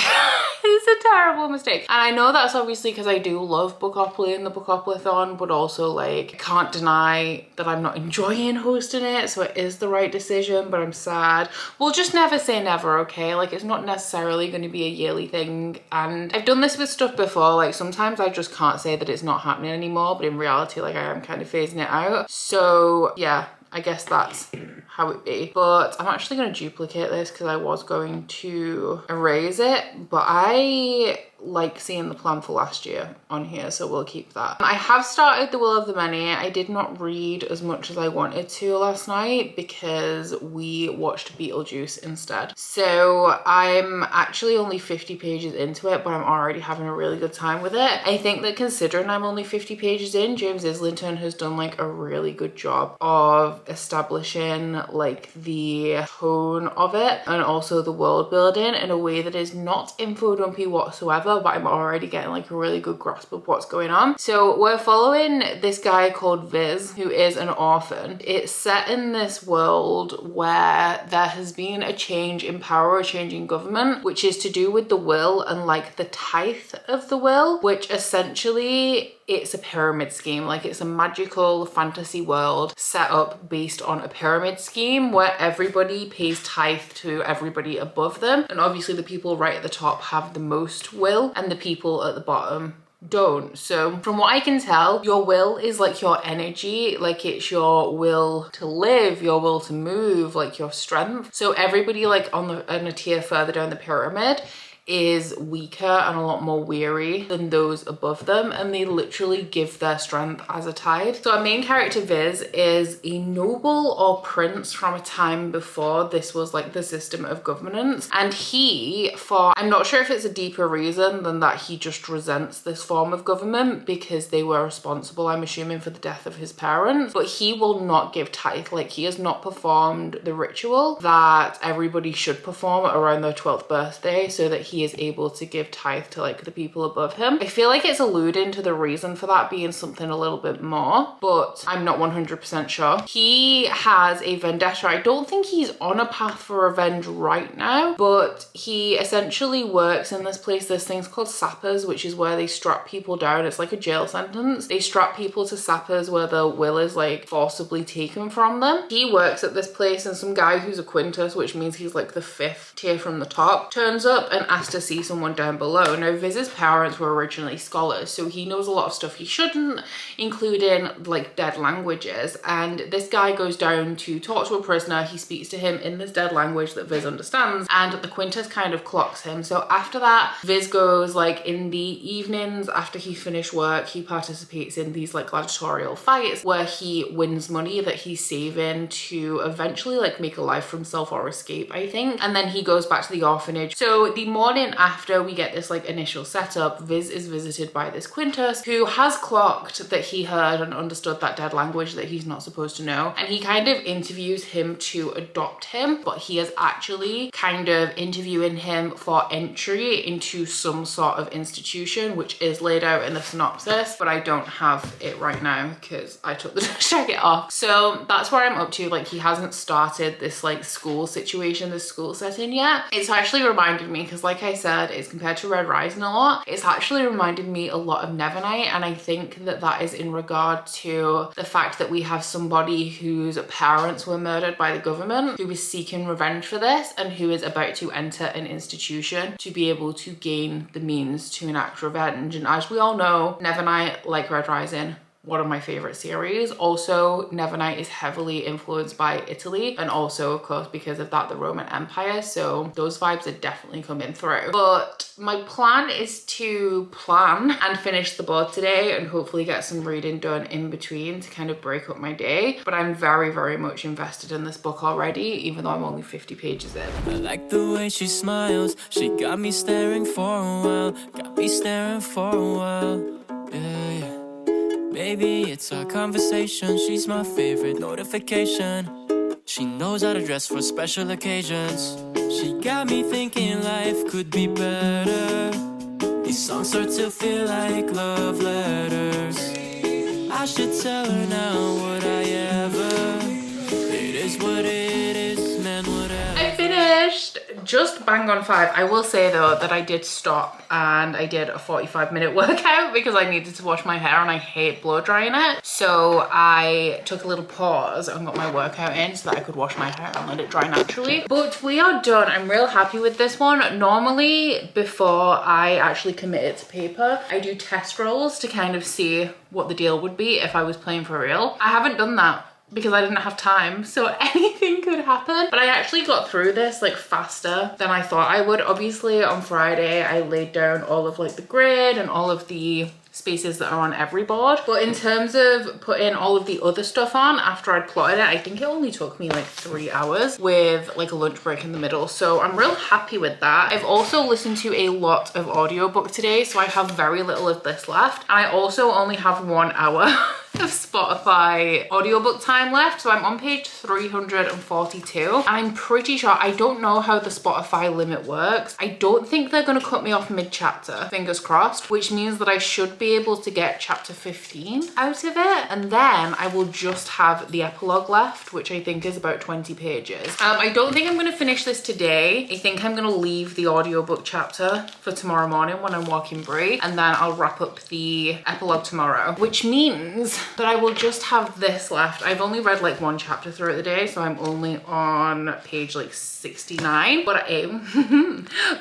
it's a terrible mistake. And I know that's obviously because I do love Bookopoly and the Bookopoly-thon, but also like, I can't deny that I'm not enjoying hosting it, so it is the right decision, but I'm sad. We'll just never say never, okay? Like, it's not necessarily going to be a yearly thing, and I've done this with stuff before. Like, sometimes I just can't say that it's not happening anymore, but in reality, like, I am kind of phasing it out. So yeah, I guess that's how it be. But I'm actually going to duplicate this because I was going to erase it, but I like seeing the plan for last year on here, so we'll keep that. I have started The Will of the Many. I did not read as much as I wanted to last night because we watched Beetlejuice instead. So I'm actually only 50 pages into it, but I'm already having a really good time with it. I think that considering I'm only 50 pages in, James Islington has done like a really good job of establishing like the tone of it and also the world building in a way that is not info dumpy whatsoever, but I'm already getting like a really good grasp of what's going on. So we're following this guy called Viz, who is an orphan. It's set in this world where there has been a change in power, a change in government, which is to do with the will and like the tithe of the will, which essentially it's a pyramid scheme. Like, it's a magical fantasy world set up based on a pyramid scheme where everybody pays tithe to everybody above them. And obviously the people right at the top have the most will and the people at the bottom don't. So from what I can tell, your will is like your energy, like it's your will to live, your will to move, like your strength. So everybody like on a tier further down the pyramid is weaker and a lot more weary than those above them, and they literally give their strength as a tithe. So our main character Viz is a noble or prince from a time before this was like the system of governance, and he, for I'm not sure if it's a deeper reason than that, he just resents this form of government because they were responsible, I'm assuming, for the death of his parents, but he will not give tithe. Like, he has not performed the ritual that everybody should perform around their 12th birthday so that he is able to give tithe to like the people above him. I feel like it's alluding to the reason for that being something a little bit more, but I'm not 100% sure. He has a vendetta. I don't think he's on a path for revenge right now, but he essentially works in this place. There's things called sappers, which is where they strap people down. It's like a jail sentence. They strap people to sappers where their will is like forcibly taken from them. He works at this place, and some guy who's a quintus, which means he's like the 5th tier from the top, turns up and asks to see someone down below. Now, Viz's parents were originally scholars, so he knows a lot of stuff he shouldn't, including like dead languages. And this guy goes down to talk to a prisoner. He speaks to him in this dead language that Viz understands, and the Quintus kind of clocks him. So after that, Viz goes like in the evenings after he finished work, he participates in these like gladiatorial fights where he wins money that he's saving to eventually like make a life for himself or escape, I think. And then he goes back to the orphanage. So the more morning after we get this like initial setup, Viz is visited by this Quintus who has clocked that he heard and understood that dead language that he's not supposed to know, and he kind of interviews him to adopt him, but he is actually kind of interviewing him for entry into some sort of institution, which is laid out in the synopsis, but I don't have it right now because I took the jacket off. So that's where I'm up to. Like, he hasn't started this like school situation, this school setting yet. It's actually reminded me, because like I said, it's compared to Red Rising a lot. It's actually reminded me a lot of Nevernight, and I think that that is in regard to the fact that we have somebody whose parents were murdered by the government, who is seeking revenge for this, and who is about to enter an institution to be able to gain the means to enact revenge. And as we all know, Nevernight, like Red Rising, one of my favorite series. Also, Nevernight is heavily influenced by Italy, and also of course because of that, the Roman Empire, so those vibes are definitely coming through. But my plan is to plan and finish the book today and hopefully get some reading done in between to kind of break up my day. But I'm very much invested in this book already, even though I'm only 50 pages in. I like the way she smiles, she got me staring for a while, yeah. Maybe it's our conversation, she's my favorite notification. She knows how to dress for special occasions. She got me thinking life could be better. These songs start to feel like love letters. I should tell her now, would I ever? It is what it is, man, whatever. I finished just bang on 5. I will say though that I did stop and I did a 45-minute workout because I needed to wash my hair and I hate blow drying it. So I took a little pause and got my workout in so that I could wash my hair and let it dry naturally. But we are done. I'm real happy with this one. Normally, before I actually commit it to paper, I do test rolls to kind of see what the deal would be if I was playing for real. I haven't done that because I didn't have time, so anything could happen. But I actually got through this like faster than I thought I would. Obviously on Friday I laid down all of like the grid and all of the spaces that are on every board, but in terms of putting all of the other stuff on after I'd plotted it, I think it only took me like 3 hours with like a lunch break in the middle. So I'm real happy with that. I've also listened to a lot of audiobook today, so I have very little of this left, and I also only have 1 hour of Spotify audiobook time left, so I'm on page 342, and I'm pretty sure, I don't know how the Spotify limit works. I don't think they're gonna cut me off mid-chapter, fingers crossed, which means that I should be able to get chapter 15 out of it, and then I will just have the epilogue left, which I think is about 20 pages. I don't think I'm gonna finish this today. I think I'm gonna leave the audiobook chapter for tomorrow morning when I'm walking Brie, and then I'll wrap up the epilogue tomorrow, which means that I will just have this left. I've only read like 1 chapter throughout the day, so I'm only on page like 69, but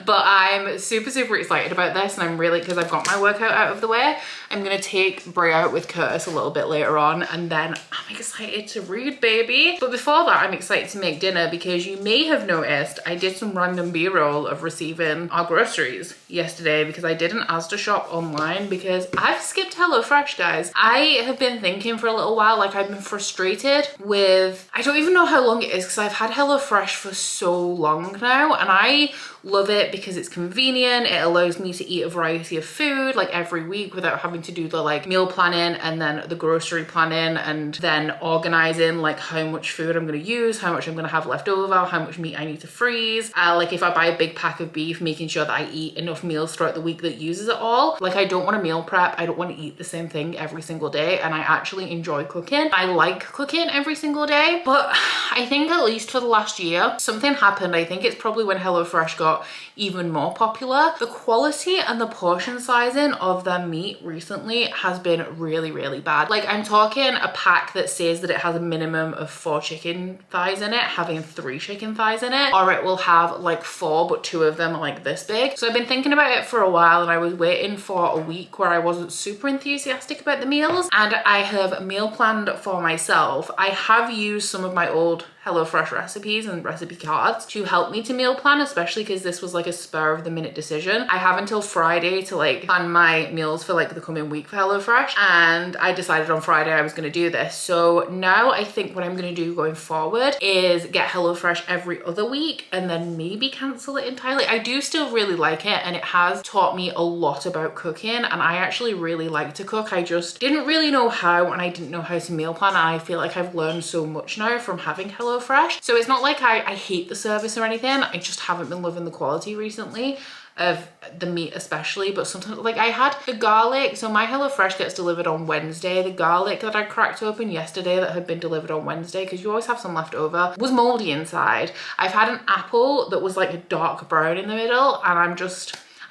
I'm super excited about this, and I'm really, because I've got my workout out of the way, I'm gonna take Brie out with Curtis a little bit later on, and then I'm excited to read, baby. But before that, I'm excited to make dinner, because you may have noticed I did some random b-roll of receiving our groceries yesterday, because I did an Asda shop online, because I've skipped HelloFresh, guys. I have been thinking for a little while, like I've been frustrated with, I don't even know how long it is, because I've had HelloFresh for so long now, and I love it because it's convenient. It allows me to eat a variety of food like every week without having to do the like meal planning and then the grocery planning and then organizing like how much food I'm going to use, how much I'm going to have left over, how much meat I need to freeze. Like if I buy a big pack of beef, making sure that I eat enough meals throughout the week that uses it all. Like I don't want to meal prep. I don't want to eat the same thing every single day, and I actually enjoy cooking. I like cooking every single day, but I think at least for the last year something happened. I think it's probably when HelloFresh got even more popular. The quality and the portion sizing of their meat recently has been really bad. Like I'm talking a pack that says that it has a minimum of 4 chicken thighs in it, having 3 chicken thighs in it, or it will have like 4 but 2 of them are like this big. So I've been thinking about it for a while, and I was waiting for a week where I wasn't super enthusiastic about the meals, and I have meal planned for myself. I have used some of my old HelloFresh recipes and recipe cards to help me to meal plan, especially because this was like a spur of the minute decision. I have until Friday to like plan my meals for like the coming week for HelloFresh, and I decided on Friday I was going to do this. So So now I think what I'm going to do going forward is get HelloFresh every other week and then maybe cancel it entirely. I do still really like it, and it has taught me a lot about cooking, and I actually really like to cook. I just didn't really know how, and I didn't know how to meal plan, and I feel like I've learned so much now from having HelloFresh. So it's not like I hate the service or anything. I just haven't been loving the quality recently of the meat especially, but sometimes like I had the garlic, so my HelloFresh gets delivered on Wednesday. The garlic that I cracked open yesterday that had been delivered on Wednesday, because you always have some left over, was moldy inside. I've had an apple that was like a dark brown in the middle, and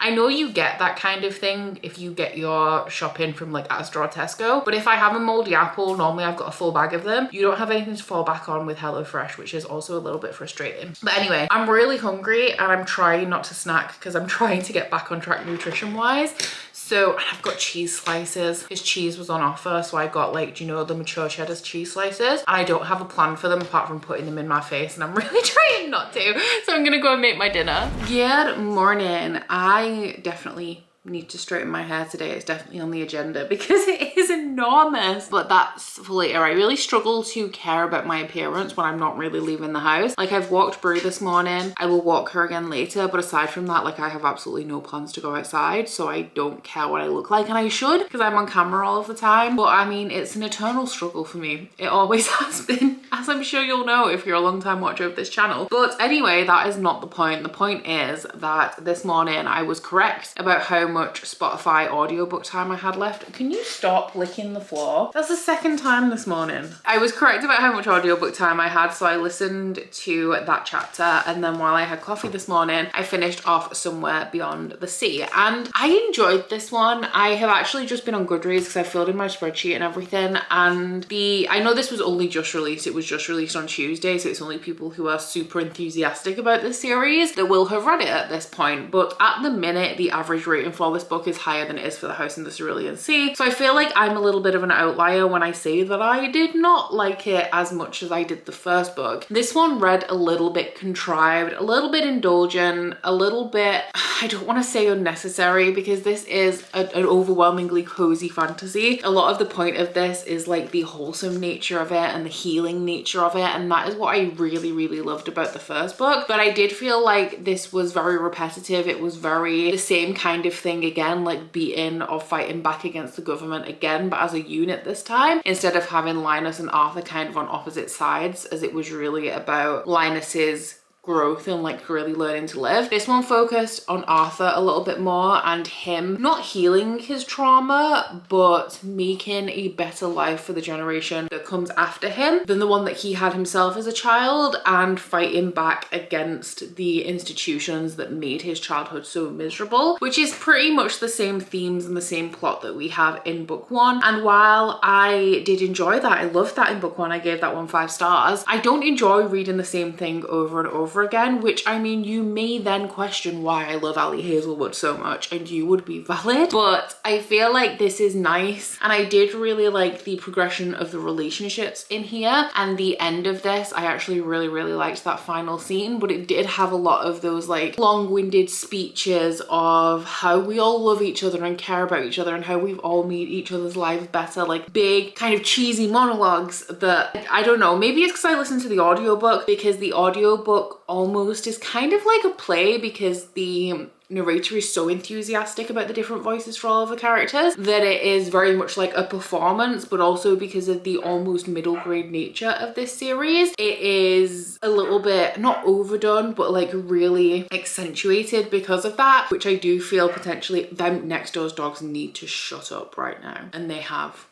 I know you get that kind of thing if you get your shopping from like Asda or Tesco, but if I have a moldy apple, normally I've got a full bag of them. You don't have anything to fall back on with HelloFresh, which is also a little bit frustrating. But anyway, I'm really hungry and I'm trying not to snack because I'm trying to get back on track nutrition wise. So I've got cheese slices. His cheese was on offer, so I got like, do you know, the mature cheddar cheese slices? And I don't have a plan for them apart from putting them in my face, and I'm really trying not to. So I'm gonna go and make my dinner. Good morning. I definitely need to straighten my hair today. It's definitely on the agenda because it is enormous, but that's for later. I really struggle to care about my appearance when I'm not really leaving the house. Like, I've walked Brie this morning. I will walk her again later, but aside from that, like, I have absolutely no plans to go outside, so I don't care what I look like, and I should because I'm on camera all of the time. But I mean, it's an eternal struggle for me. It always has been, as I'm sure you'll know if you're a long time watcher of this channel. But anyway, that is not the point. The point is that this morning I was correct about how much Spotify audiobook time I had left. Can you stop licking the floor? That's the second time this morning. I was correct about how much audiobook time I had, so I listened to that chapter, and then while I had coffee this morning, I finished off Somewhere Beyond the Sea, and I enjoyed this one. I have actually just been on Goodreads because I filled in my spreadsheet and everything, and I know this was only just released. It was just released on Tuesday, so it's only people who are super enthusiastic about this series that will have read it at this point, but at the minute, the average rating for this book is higher than it is for The House in the Cerulean Sea. So I feel like I'm a little bit of an outlier when I say that I did not like it as much as I did the first book. This one read a little bit contrived, a little bit indulgent, a little bit, I don't want to say unnecessary, because this is an overwhelmingly cozy fantasy. A lot of the point of this is like the wholesome nature of it and the healing nature of it, and that is what I really, really loved about the first book. But I did feel like this was very repetitive. It was very the same kind of thing again, like beating or fighting back against the government again, but as a unit this time, instead of having Linus and Arthur kind of on opposite sides, as it was really about Linus's growth and like really learning to live. This one focused on Arthur a little bit more and him not healing his trauma, but making a better life for the generation that comes after him than the one that he had himself as a child, and fighting back against the institutions that made his childhood so miserable, which is pretty much the same themes and the same plot that we have in book one. And while I did enjoy that, I loved that in book one, I gave that one 5 stars, I don't enjoy reading the same thing over and over again, which, I mean, you may then question why I love Ali Hazelwood so much, and you would be valid, but I feel like this is nice, and I did really like the progression of the relationships in here, and the end of this, I actually really, really liked that final scene, but it did have a lot of those like long-winded speeches of how we all love each other and care about each other and how we've all made each other's lives better, like big kind of cheesy monologues that, I don't know, maybe it's because I listened to the audiobook, because the audiobook almost is kind of like a play, because the narrator is so enthusiastic about the different voices for all of the characters that it is very much like a performance, but also because of the almost middle grade nature of this series, it is a little bit not overdone, but like really accentuated because of that, which I do feel potentially them next door's dogs need to shut up right now, and they have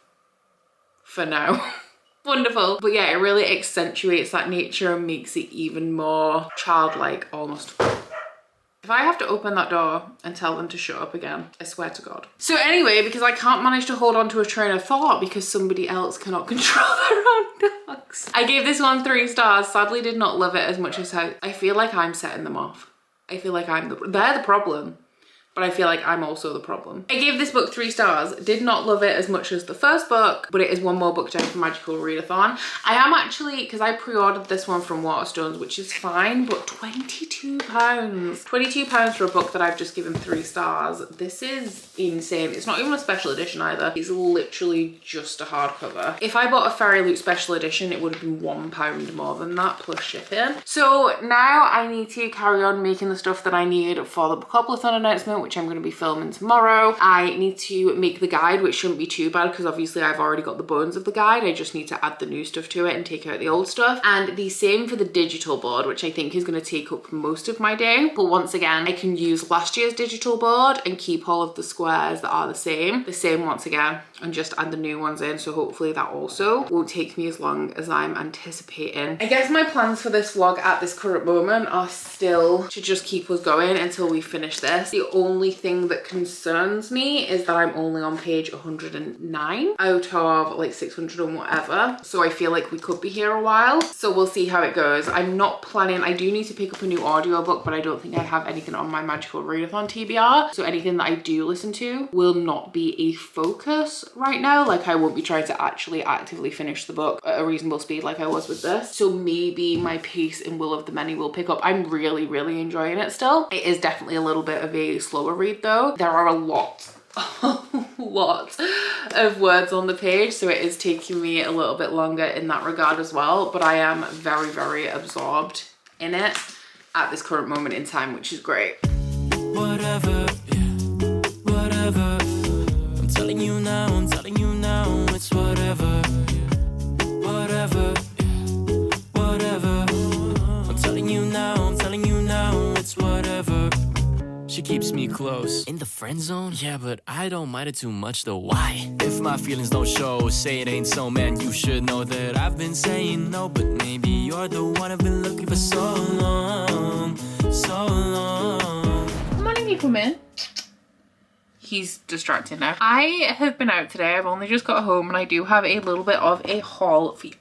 for now. Wonderful. But yeah, it really accentuates that nature and makes it even more childlike almost. If I have to open that door and tell them to shut up again, I swear to God. So anyway, because I can't manage to hold on to a train of thought because somebody else cannot control their own dogs, I gave this one 3 stars. Sadly did not love it as much as I feel like I'm setting them off. I feel like they're the problem. but I feel like I'm also the problem. I gave this book 3 stars. Did not love it as much as the first book, but it is one more book down for Magical Readathon. I am actually, because I pre-ordered this one from Waterstones, which is fine, but £22. £22 for a book that I've just given 3 stars. This is insane. It's not even a special edition either. It's literally just a hardcover. If I bought a Fairy Loot special edition, it would have been £1 more than that plus shipping. So now I need to carry on making the stuff that I need for the Bookopoly announcement, which I'm going to be filming tomorrow. I need to make the guide, which shouldn't be too bad because obviously I've already got the bones of the guide. I just need to add the new stuff to it and take out the old stuff. And the same for the digital board, which I think is going to take up most of my day. But once again, I can use last year's digital board and keep all of the squares that are the same once again, and just add the new ones in. So hopefully that also won't take me as long as I'm anticipating. I guess my plans for this vlog at this current moment are still to just keep us going until we finish this. The only thing that concerns me is that I'm only on page 109 out of like 600 and whatever. So I feel like we could be here a while. So we'll see how it goes. I'm not planning, I do need to pick up a new audiobook, but I don't think I have anything on my Magical Readathon TBR. So anything that I do listen to will not be a focus right now. Like I won't be trying to actually actively finish the book at a reasonable speed like I was with this. So maybe my pace in Will of the Many will pick up. I'm really enjoying it still. It is definitely a little bit of a slower read though. There are a lot of words on the page, so it is taking me a little bit longer in that regard as well, but I am very absorbed in it at this current moment in time, which is great. Whatever, yeah, whatever. I'm telling you now, it's whatever, yeah, whatever, yeah, whatever. I'm telling you now, it's whatever. She keeps me close. In the friend zone? Yeah, but I don't mind it too much though. Why? If my feelings don't show, say it ain't so, man, you should know that I've been saying no, but maybe you're the one I've been looking for so long. Come on in, you come in. He's distracted now. I have been out today. I've only just got home and I do have a little bit of a haul for you.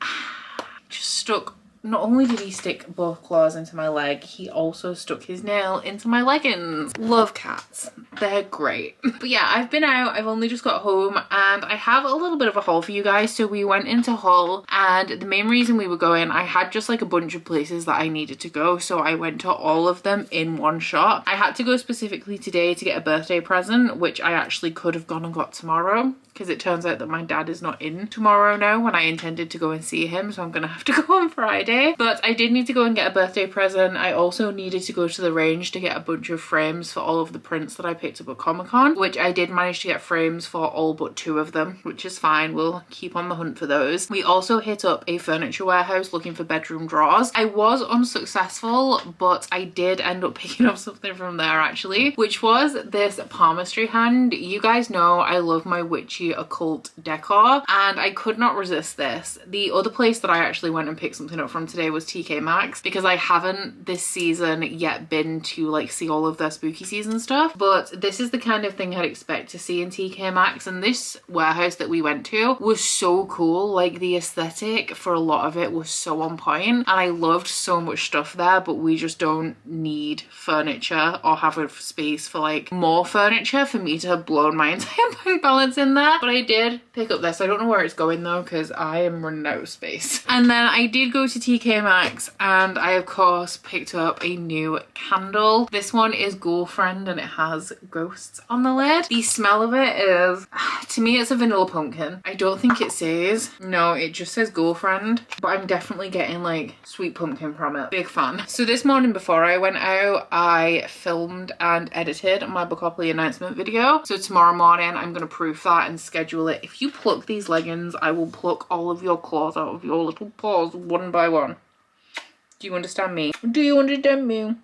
Just stuck. Not only did he stick both claws into my leg, he also stuck his nail into my leggings. Love cats. They're great. But yeah, I've been out. I've only just got home and I have a little bit of a haul for you guys. So we went into Hull and the main reason we were going, I had just like a bunch of places that I needed to go. So I went to all of them in one shot. I had to go specifically today to get a birthday present, which I actually could have gone and got tomorrow, because it turns out that my dad is not in tomorrow now when I intended to go and see him, so I'm gonna have to go on Friday. But I did need to go and get a birthday present. I also needed to go to the range to get a bunch of frames for all of the prints that I picked up at Comic-Con, which I did manage to get frames for all but 2 of them, which is fine. We'll keep on the hunt for those. We also hit up a furniture warehouse looking for bedroom drawers. I was unsuccessful, but I did end up picking up something from there actually, which was this palmistry hand. You guys know I love my witchy occult decor and I could not resist this. The other place that I actually went and picked something up from today was TK Maxx, because I haven't this season yet been to like see all of their spooky season stuff, but this is the kind of thing I'd expect to see in TK Maxx. And this warehouse that we went to was so cool. Like the aesthetic for a lot of it was so on point and I loved so much stuff there, but we just don't need furniture or have a space for like more furniture for me to have blown my entire bank balance in there. But I did pick up this. I don't know where it's going though because I am running out of space. And then I did go to TK Maxx and I of course picked up a new candle. This one is Girlfriend and it has ghosts on the lid. The smell of it is, to me it's a vanilla pumpkin. I don't think it says, no, it just says Girlfriend, but I'm definitely getting like sweet pumpkin from it. Big fan. So this morning before I went out, I filmed and edited my Bookopoly announcement video. So tomorrow morning I'm going to proof that and schedule it. If you pluck these leggings, I will pluck all of your claws out of your little paws one by one. Do you understand me? Do you understand me?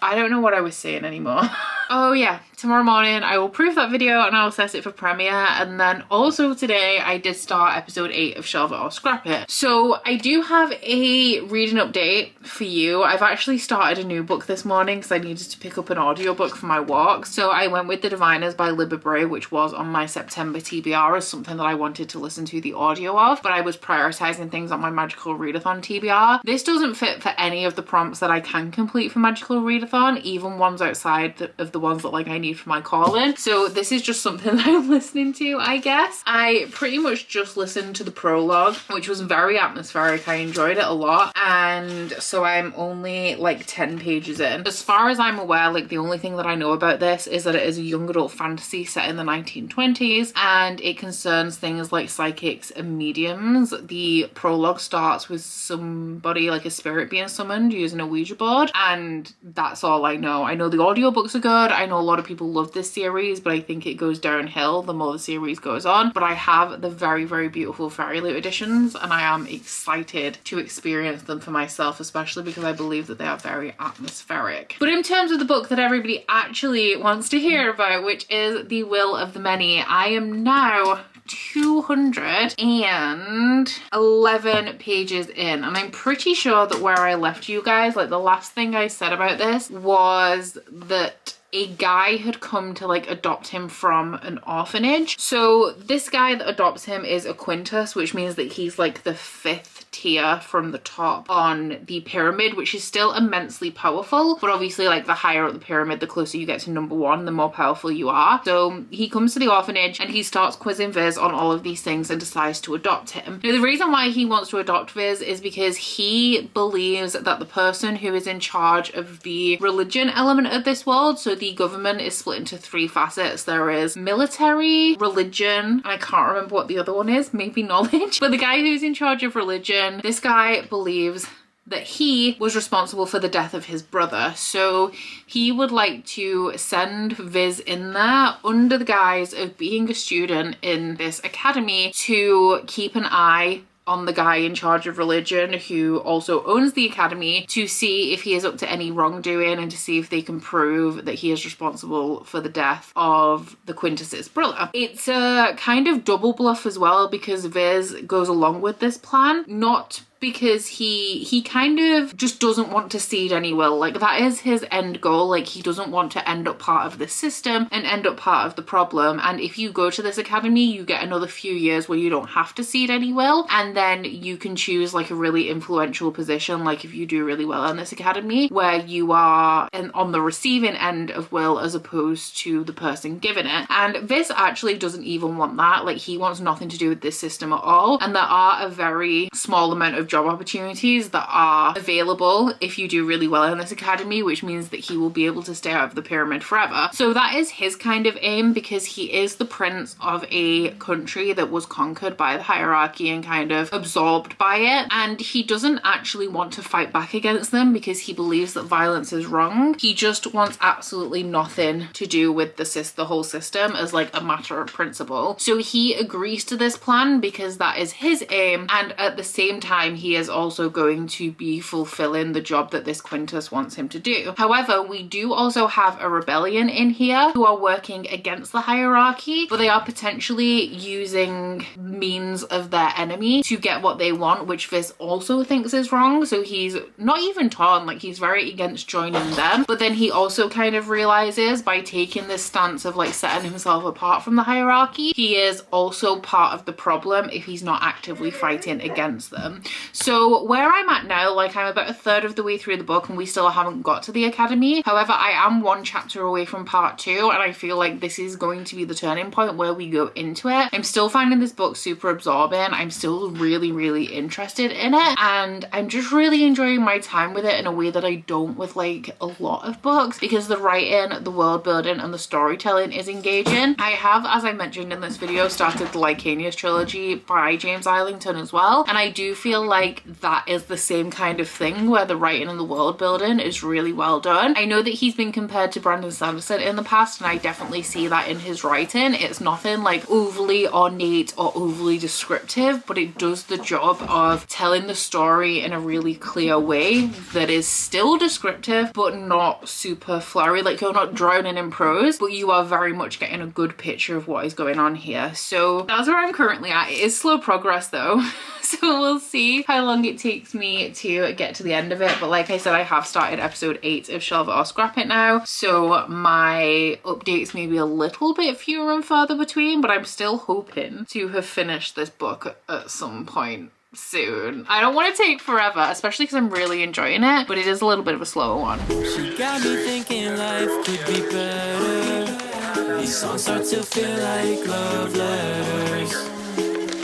I don't know what I was saying anymore. Oh yeah, tomorrow morning I will proof that video and I will set it for premiere. And then also today I did start episode 8 of Shelve It or Scrap It. So I do have a reading update for you. I've actually started a new book this morning because I needed to pick up an audiobook for my walk. So I went with The Diviners by Libba Bray, which was on my September TBR as something that I wanted to listen to the audio of, but I was prioritizing things on my Magical Readathon TBR. This doesn't fit for any of the prompts that I can complete for Magical Readathon, even ones outside of the ones that like I need for my calling. So this is just something that I'm listening to, I guess. I pretty much just listened to the prologue, which was very atmospheric. I enjoyed it a lot. And so I'm only like 10 pages in. As far as I'm aware, like the only thing that I know about this is that it is a young adult fantasy set in the 1920s and it concerns things like psychics and mediums. The prologue starts with somebody, like a spirit being summoned using a Ouija board, and that's all I know. I know the audiobooks are good. I know a lot of people love this series, but I think it goes downhill the more the series goes on. But I have the very, very beautiful Fairy Loot editions and I am excited to experience them for myself, especially because I believe that they are very atmospheric. But in terms of the book that everybody actually wants to hear about, which is The Will of the Many, I am now 211 pages in, and I'm pretty sure that where I left you guys, like the last thing I said about this was that a guy had come to like adopt him from an orphanage. So this guy that adopts him is a Quintus, which means that he's like the 5th tier from the top on the pyramid, which is still immensely powerful, but obviously like the higher up the pyramid, the closer you get to number 1, the more powerful you are. So he comes to the orphanage and he starts quizzing Viz on all of these things and decides to adopt him. Now the reason why he wants to adopt Viz is because he believes that the person who is in charge of the religion element of this world, so the government is split into 3 facets. There is military, religion, and I can't remember what the other one is, maybe knowledge. But the guy who's in charge of religion, this guy believes that he was responsible for the death of his brother. So he would like to send Viz in there under the guise of being a student in this academy to keep an eye on the guy in charge of religion who also owns the academy, to see if he is up to any wrongdoing and to see if they can prove that he is responsible for the death of the Quintus's brother. It's a kind of double bluff as well, because Viz goes along with this plan, not because he kind of just doesn't want to seed any will. Like that is his end goal. Like he doesn't want to end up part of the system and end up part of the problem. And if you go to this academy, you get another few years where you don't have to seed any will, and then you can choose like a really influential position, like if you do really well in this academy, where you are on the receiving end of will as opposed to the person giving it. And Viz actually doesn't even want that. Like he wants nothing to do with this system at all. And there are a very small amount of job opportunities that are available if you do really well in this academy, which means that he will be able to stay out of the pyramid forever. So that is his kind of aim, because he is the prince of a country that was conquered by the hierarchy and kind of absorbed by it, and he doesn't actually want to fight back against them because he believes that violence is wrong. He just wants absolutely nothing to do with the whole system as like a matter of principle. So he agrees to this plan because that is his aim, and at the same time he is also going to be fulfilling the job that this Quintus wants him to do. However, we do also have a rebellion in here who are working against the hierarchy, but they are potentially using means of their enemy to get what they want, which Viz also thinks is wrong. So he's not even torn, like he's very against joining them, but then he also kind of realizes by taking this stance of like setting himself apart from the hierarchy, he is also part of the problem if he's not actively fighting against them. So where I'm at now, like I'm about a third of the way through the book and we still haven't got to the academy. However, I am 1 chapter away from part 2, and I feel like this is going to be the turning point where we go into it. I'm still finding this book super absorbing. I'm still really, really interested in it, and I'm just really enjoying my time with it in a way that I don't with like a lot of books, because the writing, the world building and the storytelling is engaging. I have, as I mentioned in this video, started the Lycanius trilogy by James Islington as well, and I do feel like that is the same kind of thing where the writing and the world building is really well done. I know that he's been compared to Brandon Sanderson in the past, and I definitely see that in his writing. It's nothing like overly ornate or overly descriptive, but it does the job of telling the story in a really clear way that is still descriptive but not super flowery. Like, you're not drowning in prose, but you are very much getting a good picture of what is going on here. So that's where I'm currently at. It is slow progress though. So we'll see how long it takes me to get to the end of it. But like I said, I have started episode 8 of Shelve It or Scrap It now. So my updates may be a little bit fewer and further between, but I'm still hoping to have finished this book at some point soon. I don't want to take forever, especially because I'm really enjoying it, but it is a little bit of a slower one. She got me thinking life could be better. These songs start to feel like love letters.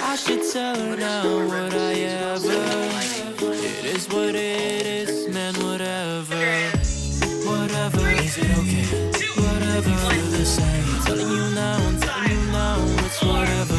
I should tell her now what I ever. It is what it is, man, whatever. Whatever, is it okay? Whatever, feel the same. Telling you now, I'm telling you now, it's whatever.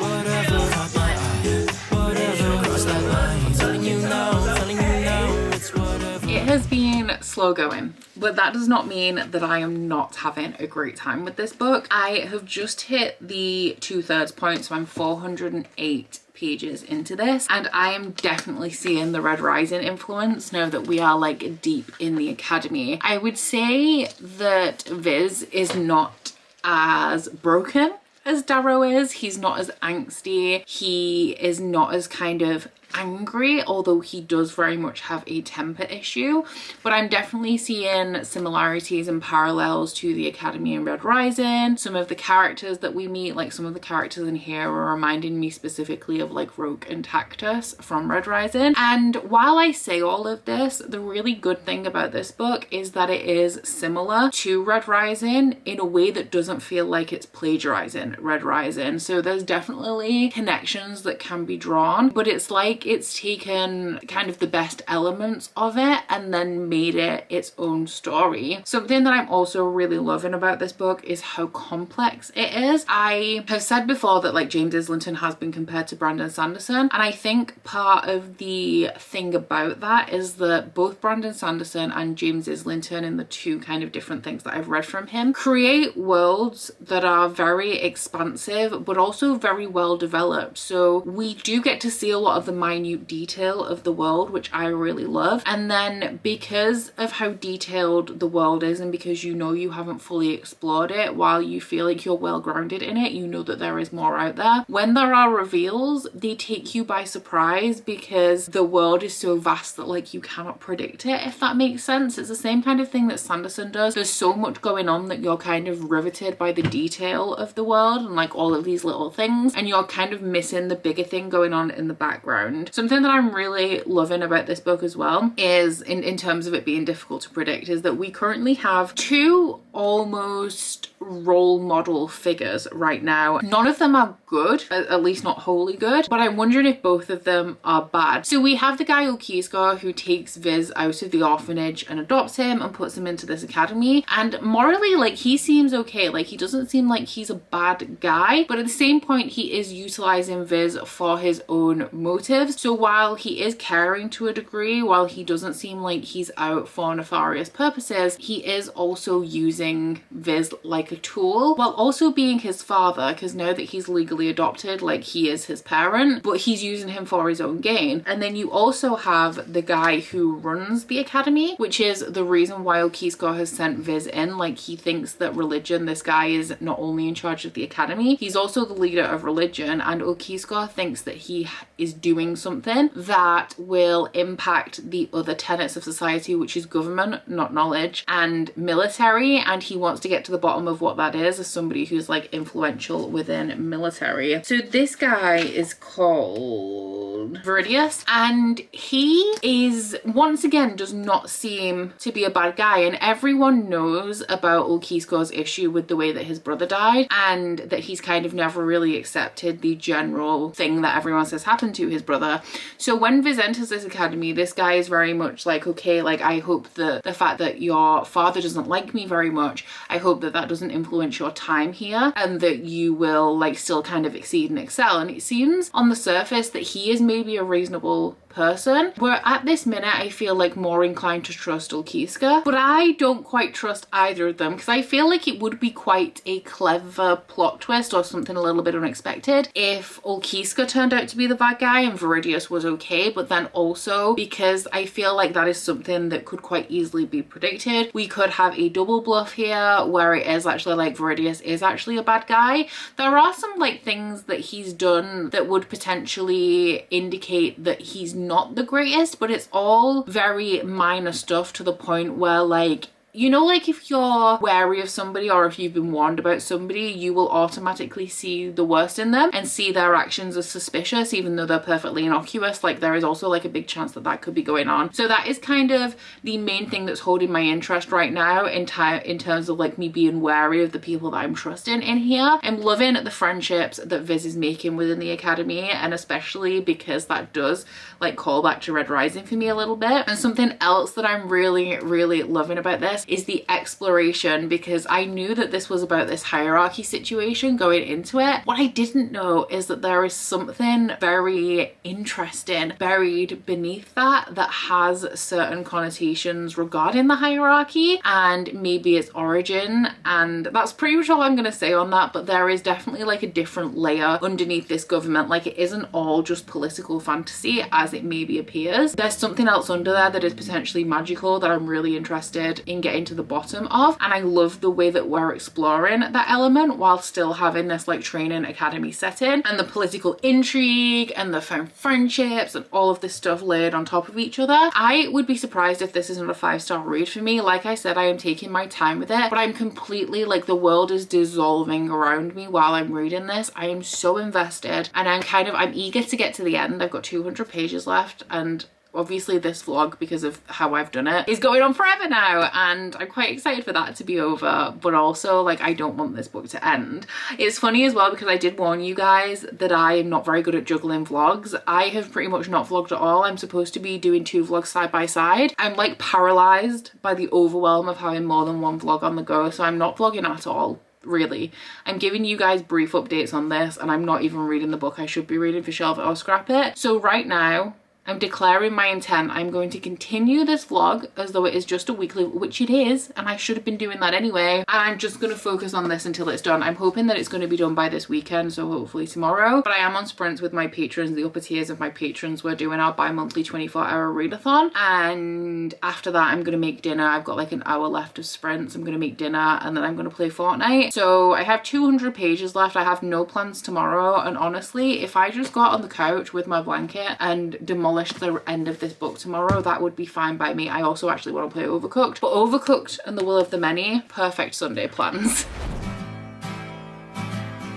Whatever, caught my eye. Whatever, cross that line. I'm telling you now, I'm telling you now, it's whatever. It has been slow going, but that does not mean that I am not having a great time with this book. I have just hit the 2/3 point, so I'm 408 pages into this, and I am definitely seeing the Red Rising influence now that we are like deep in the academy. I would say that Viz is not as broken as Darrow is. He's not as angsty. He is not as kind of angry, although he does very much have a temper issue. But I'm definitely seeing similarities and parallels to the Academy and Red Rising. Some of the characters that we meet, like some of the characters in here, are reminding me specifically of like Rogue and Tactus from Red Rising. And while I say all of this, the really good thing about this book is that it is similar to Red Rising in a way that doesn't feel like it's plagiarizing Red Rising. So there's definitely connections that can be drawn, but it's like it's taken kind of the best elements of it and then made it its own story. Something that I'm also really loving about this book is how complex it is. I have said before that like James Islington has been compared to Brandon Sanderson, and I think part of the thing about that is that both Brandon Sanderson and James Islington, in the two kind of different things that I've read from him, create worlds that are very expansive but also very well developed. So we do get to see a lot of the minute detail of the world, which I really love. And then because of how detailed the world is, and because you know you haven't fully explored it, while you feel like you're well grounded in it, you know that there is more out there. When there are reveals, they take you by surprise because the world is so vast that like you cannot predict it, if that makes sense. It's the same kind of thing that Sanderson does. There's so much going on that you're kind of riveted by the detail of the world and like all of these little things, and you're kind of missing the bigger thing going on in the background. Something that I'm really loving about this book as well is, in terms of it being difficult to predict, is that we currently have two almost role model figures right now. None of them are good, at least not wholly good, but I'm wondering if both of them are bad. So we have the guy Ulkiska who takes Viz out of the orphanage and adopts him and puts him into this academy, and morally like he seems okay. Like he doesn't seem like he's a bad guy, but at the same point he is utilizing Viz for his own motives. So while he is caring to a degree, while he doesn't seem like he's out for nefarious purposes, he is also using Viz like a tool, while also being his father, because now that he's legally adopted, like he is his parent, but he's using him for his own gain. And then you also have the guy who runs the academy, which is the reason why Ulkiska has sent Viz in. Like he thinks that religion, this guy is not only in charge of the academy, he's also the leader of religion, and Ulkiska thinks that he is doing something that will impact the other tenets of society, which is government, not knowledge, and military, and he wants to get to the bottom of what that is as somebody who's like influential within military. So this guy is called Viridius, and he is, once again, does not seem to be a bad guy, and everyone knows about Ulkiska's issue with the way that his brother died, and that he's kind of never really accepted the general thing that everyone says happened to his brother. So when Viz enters this academy, this guy is very much like, okay, like I hope that the fact that your father doesn't like me very much, I hope that that doesn't influence your time here, and that you will like still kind of exceed and excel. And it seems on the surface that he is maybe be a reasonable person. Where at this minute I feel like more inclined to trust Ulkiska, but I don't quite trust either of them because I feel like it would be quite a clever plot twist or something a little bit unexpected if Ulkiska turned out to be the bad guy and Viridius was okay, but then also because I feel like that is something that could quite easily be predicted. We could have a double bluff here where it is actually like Viridius is actually a bad guy. There are some like things that he's done that would potentially indicate that he's not the greatest, but it's all very minor stuff to the point where, like, you know, like if you're wary of somebody or if you've been warned about somebody, you will automatically see the worst in them and see their actions as suspicious even though they're perfectly innocuous. Like there is also like a big chance that that could be going on. So that is kind of the main thing that's holding my interest right now in terms of like me being wary of the people that I'm trusting in here. I'm loving the friendships that Viz is making within the academy, and especially because that does like call back to Red Rising for me a little bit. And something else that I'm really loving about this is the exploration, because I knew that this was about this hierarchy situation going into it. What I didn't know is that there is something very interesting buried beneath that has certain connotations regarding the hierarchy and maybe its origin, and that's pretty much all I'm gonna say on that. But there is definitely like a different layer underneath this government. Like it isn't all just political fantasy as it maybe appears. There's something else under there that is potentially magical that I'm really interested in getting to the bottom of, and I love the way that we're exploring that element while still having this like training academy setting and the political intrigue and the found friendships and all of this stuff laid on top of each other. I would be surprised if this isn't a 5-star read for me. Like I said, I am taking my time with it, but I'm completely like, the world is dissolving around me while I'm reading this. I am so invested and I'm eager to get to the end. I've got 200 pages left, and obviously this vlog, because of how I've done it, is going on forever now, and I'm quite excited for that to be over, but also like I don't want this book to end. It's funny as well because I did warn you guys that I am not very good at juggling vlogs. I have pretty much not vlogged at all. I'm supposed to be doing 2 vlogs side by side. I'm like paralyzed by the overwhelm of having more than 1 vlog on the go, so I'm not vlogging at all. Really, I'm giving you guys brief updates on this, and I'm not even reading the book I should be reading for Shelf It or Scrap It. So right now I'm declaring my intent. I'm going to continue this vlog as though it is just a weekly, which it is, and I should have been doing that anyway. And I'm just going to focus on this until it's done. I'm hoping that it's going to be done by this weekend, so hopefully tomorrow. But I am on sprints with my patrons. The upper tiers of my patrons, we're doing our bi-monthly 24-hour readathon, and after that I'm going to make dinner. I've got like an hour left of sprints. I'm going to make dinner and then I'm going to play Fortnite. So I have 200 pages left. I have no plans tomorrow, and honestly, if I just got on the couch with my blanket and demolished the end of this book tomorrow, that would be fine by me. I also actually want to play Overcooked, but Overcooked and The Will of the Many, perfect Sunday plans.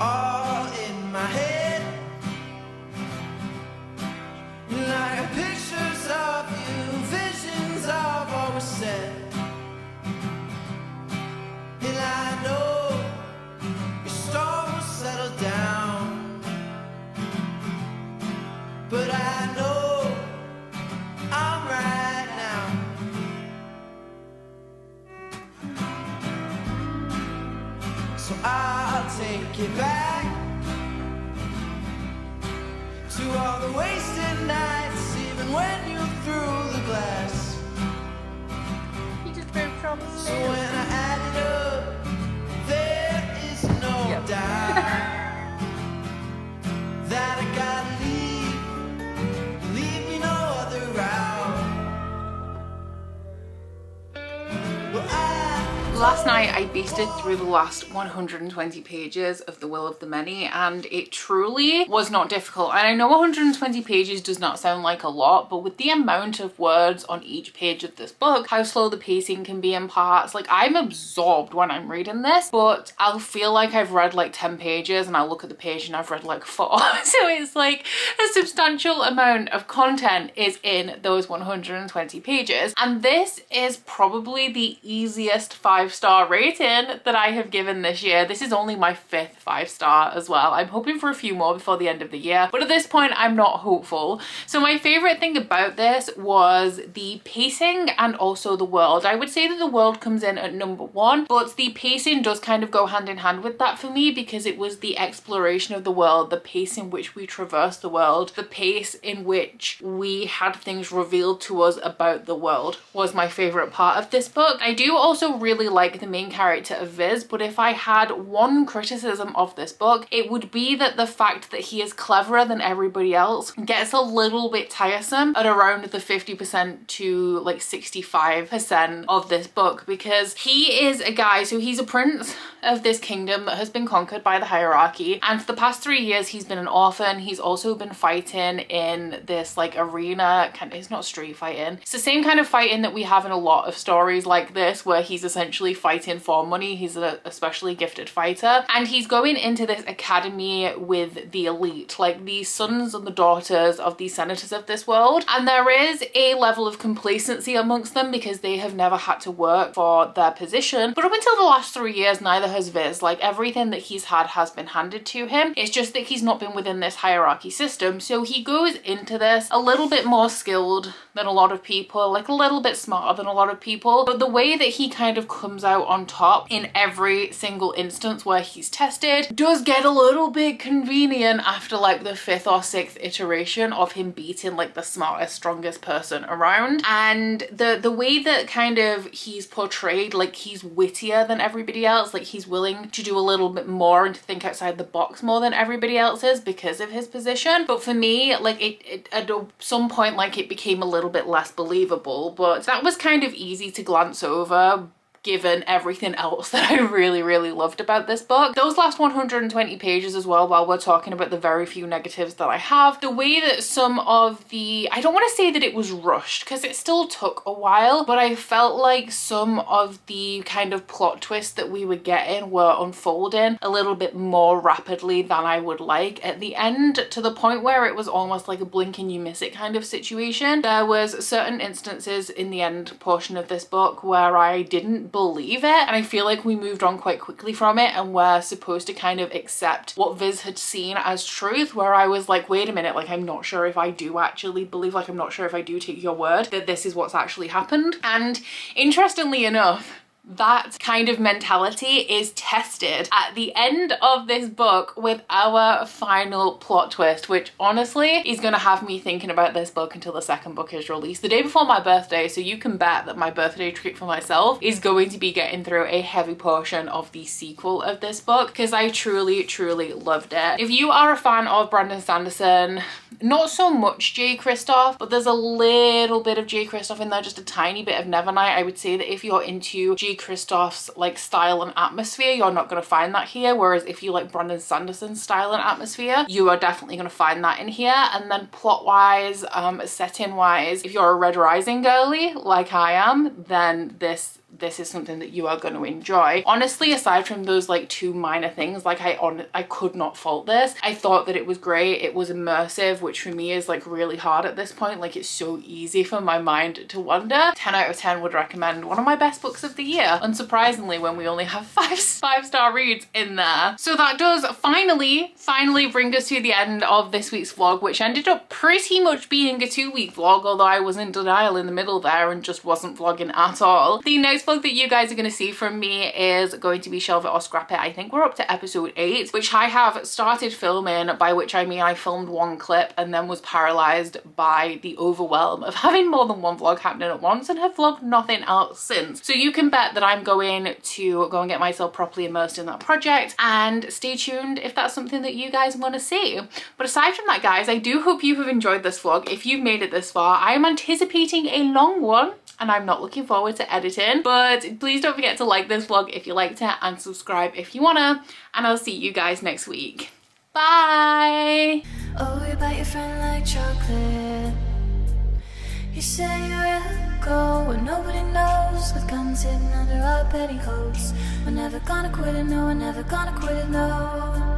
All in my head, like pictures of you, visions of what was said. And I know your storm will settle down, but I know I'm right now. So I'll take it back to all the wasted nights, even when you threw the glass. He just moved from the So when I add it up, there is no doubt that I gotta leave me no other route. Last night I beasted through the last 120 pages of The Will of the Many, and it truly was not difficult. And I know 120 pages does not sound like a lot, but with the amount of words on each page of this book, how slow the pacing can be in parts, like I'm absorbed when I'm reading this, but I'll feel like I've read like 10 pages and I'll look at the page and I've read like 4. So it's like a substantial amount of content is in those 120 pages. And this is probably the easiest 5-star 5-star rating that I have given this year. This is only my 5th 5-star as well. I'm hoping for a few more before the end of the year, but at this point I'm not hopeful. So my favorite thing about this was the pacing and also the world. I would say that the world comes in at number 1, but the pacing does kind of go hand in hand with that for me, because it was the exploration of the world, the pace in which we traversed the world, the pace in which we had things revealed to us about the world was my favorite part of this book. I do also really like the main character of Viz, but if I had one criticism of this book, it would be that the fact that he is cleverer than everybody else gets a little bit tiresome at around the 50% to like 65% of this book, because he is a guy, so he's a prince of this kingdom that has been conquered by the hierarchy, and for the past 3 years he's been an orphan. He's also been fighting in this like arena, it's not street fighting, it's the same kind of fighting that we have in a lot of stories like this, where he's essentially fighting for money. He's a especially gifted fighter, and he's going into this academy with the elite, like the sons and the daughters of the senators of this world, and there is a level of complacency amongst them because they have never had to work for their position. But up until the last 3 years, neither has Viz. Like, everything that he's had has been handed to him. It's just that he's not been within this hierarchy system, so he goes into this a little bit more skilled than a lot of people, like a little bit smarter than a lot of people, but the way that he kind of comes out on top in every single instance where he's tested does get a little bit convenient after like the 5th or 6th iteration of him beating like the smartest, strongest person around. And the way that kind of he's portrayed, like he's wittier than everybody else, like he's willing to do a little bit more and to think outside the box more than everybody else is because of his position. But for me, like it at some point, like it became a little bit less believable, but that was kind of easy to glance over given everything else that I really, really loved about this book. Those last 120 pages as well, while we're talking about the very few negatives that I have, the way that some of the, I don't want to say that it was rushed because it still took a while, but I felt like some of the kind of plot twists that we were getting were unfolding a little bit more rapidly than I would like at the end, to the point where it was almost like a blink and you miss it kind of situation. There was certain instances in the end portion of this book where I didn't believe it, and I feel like we moved on quite quickly from it and we're supposed to kind of accept what Viz had seen as truth, where I was like, wait a minute, like I'm not sure if I do actually believe, like I'm not sure if I do take your word that this is what's actually happened. And interestingly enough, that kind of mentality is tested at the end of this book with our final plot twist, which honestly is going to have me thinking about this book until the second book is released, the day before my birthday. So you can bet that my birthday treat for myself is going to be getting through a heavy portion of the sequel of this book, because I truly, truly loved it. If you are a fan of Brandon Sanderson, not so much J. Kristoff, but there's a little bit of J. Kristoff in there, just a tiny bit of Nevernight. I would say that if you're into J. Kristoff's like style and atmosphere, you're not going to find that here, whereas if you like Brandon Sanderson's style and atmosphere, you are definitely going to find that in here. And then plot wise, setting wise, if you're a Red Rising girly like I am, then this is something that you are going to enjoy. Honestly, aside from those like 2 minor things, like I could not fault this. I thought that it was great. It was immersive, which for me is like really hard at this point. Like it's so easy for my mind to wander. 10 out of 10 would recommend. One of my best books of the year, unsurprisingly, when we only have 5-star reads in there. So that does finally bring us to the end of this week's vlog, which ended up pretty much being a 2-week vlog, although I was in denial in the middle there and just wasn't vlogging at all. The next vlog that you guys are going to see from me is going to be Shelve It or Scrap It. I think we're up to episode 8, which I have started filming, by which I mean I filmed 1 clip and then was paralyzed by the overwhelm of having more than 1 vlog happening at once and have vlogged nothing else since. So you can bet that I'm going to go and get myself properly immersed in that project, and stay tuned if that's something that you guys want to see. But aside from that, guys, I do hope you have enjoyed this vlog. If you've made it this far, I am anticipating a long one and I'm not looking forward to editing, but please don't forget to like this vlog if you liked it and subscribe if you wanna, and I'll see you guys next week. Bye! Oh, you bite your friend like chocolate. You say you'll go where nobody knows, with guns hidden under our petticoats. We're never gonna quit it, no, we're never gonna quit it, no.